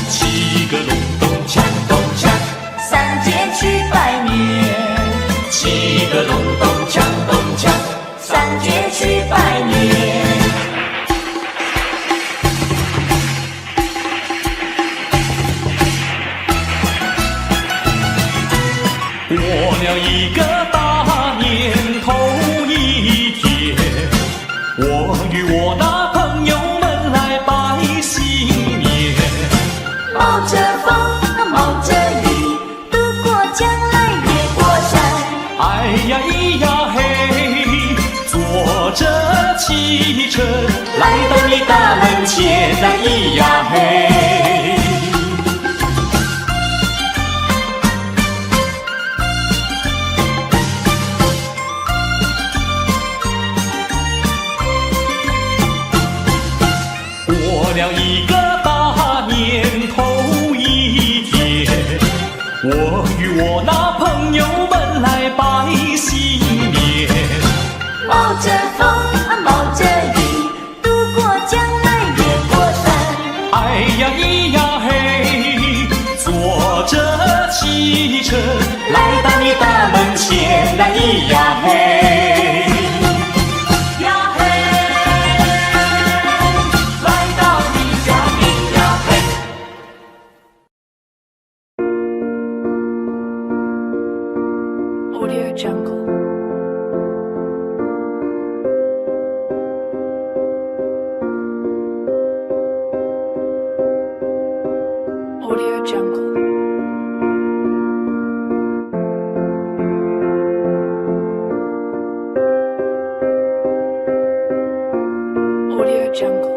七个隆咚锵咚锵，上街去拜年，七个隆咚锵咚锵，上街去拜年。过了一个大年头一天，我与我那朋友们来拜新年。冒着风，冒着雨，渡过江来越过山。哎呀咿呀嘿，坐着汽车来到你大门前，哎咿呀嘿。过了一个大年头一天，我与我那朋友们来拜新年。冒着风，冒着雨，渡过江来越过山。哎呀咿呀嘿，坐着汽车来到你大门前，哎咿呀嘿。呀嘿，来到你家里呀嘿。Audio Jungle. Audio Jungle. Audio Jungle.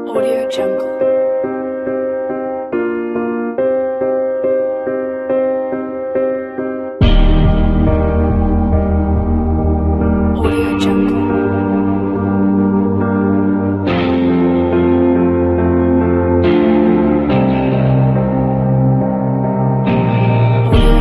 Audio Jungle. Audio Jungle. Audio Jungle. Audio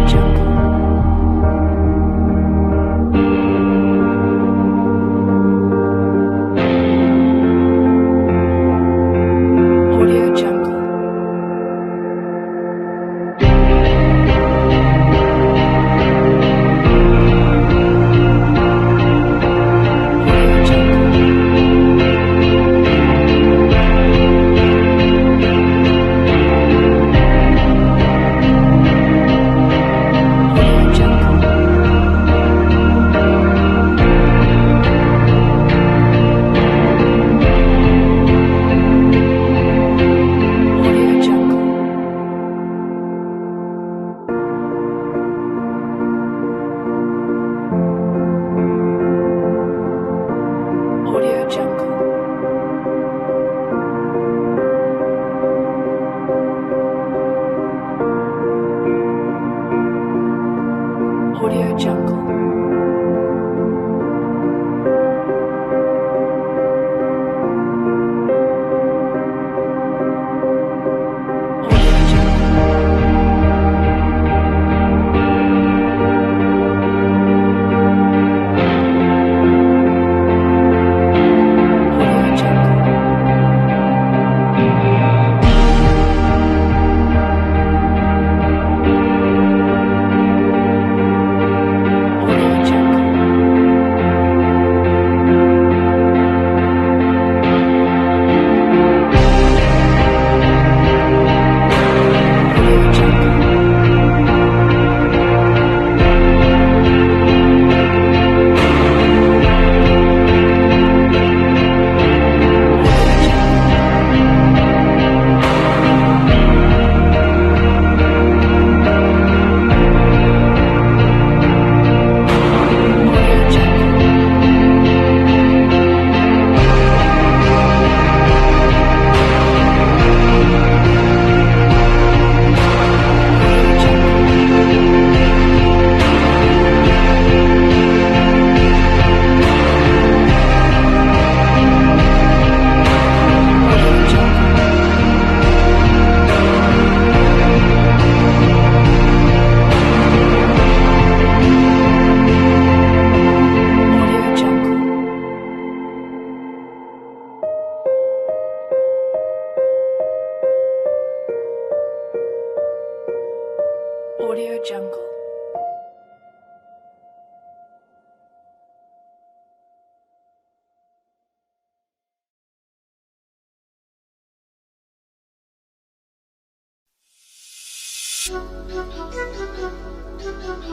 Audio Jungle.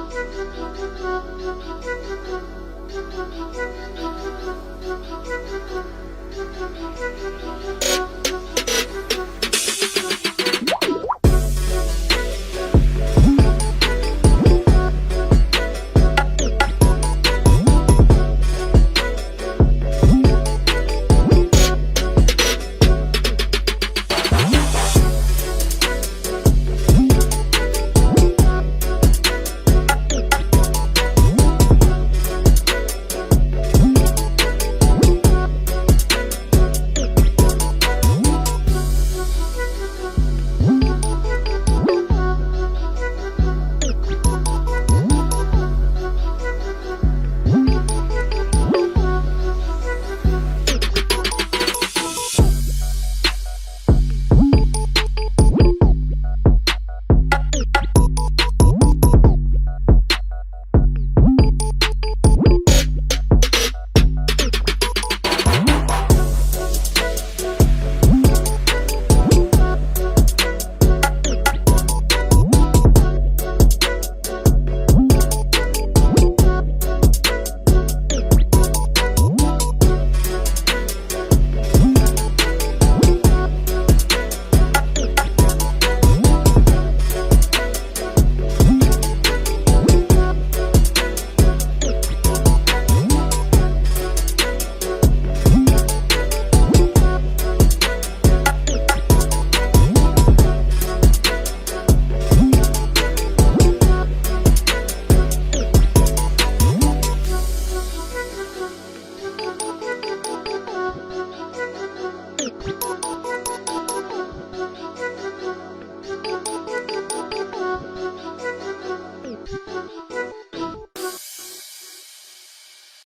Audio Jungle.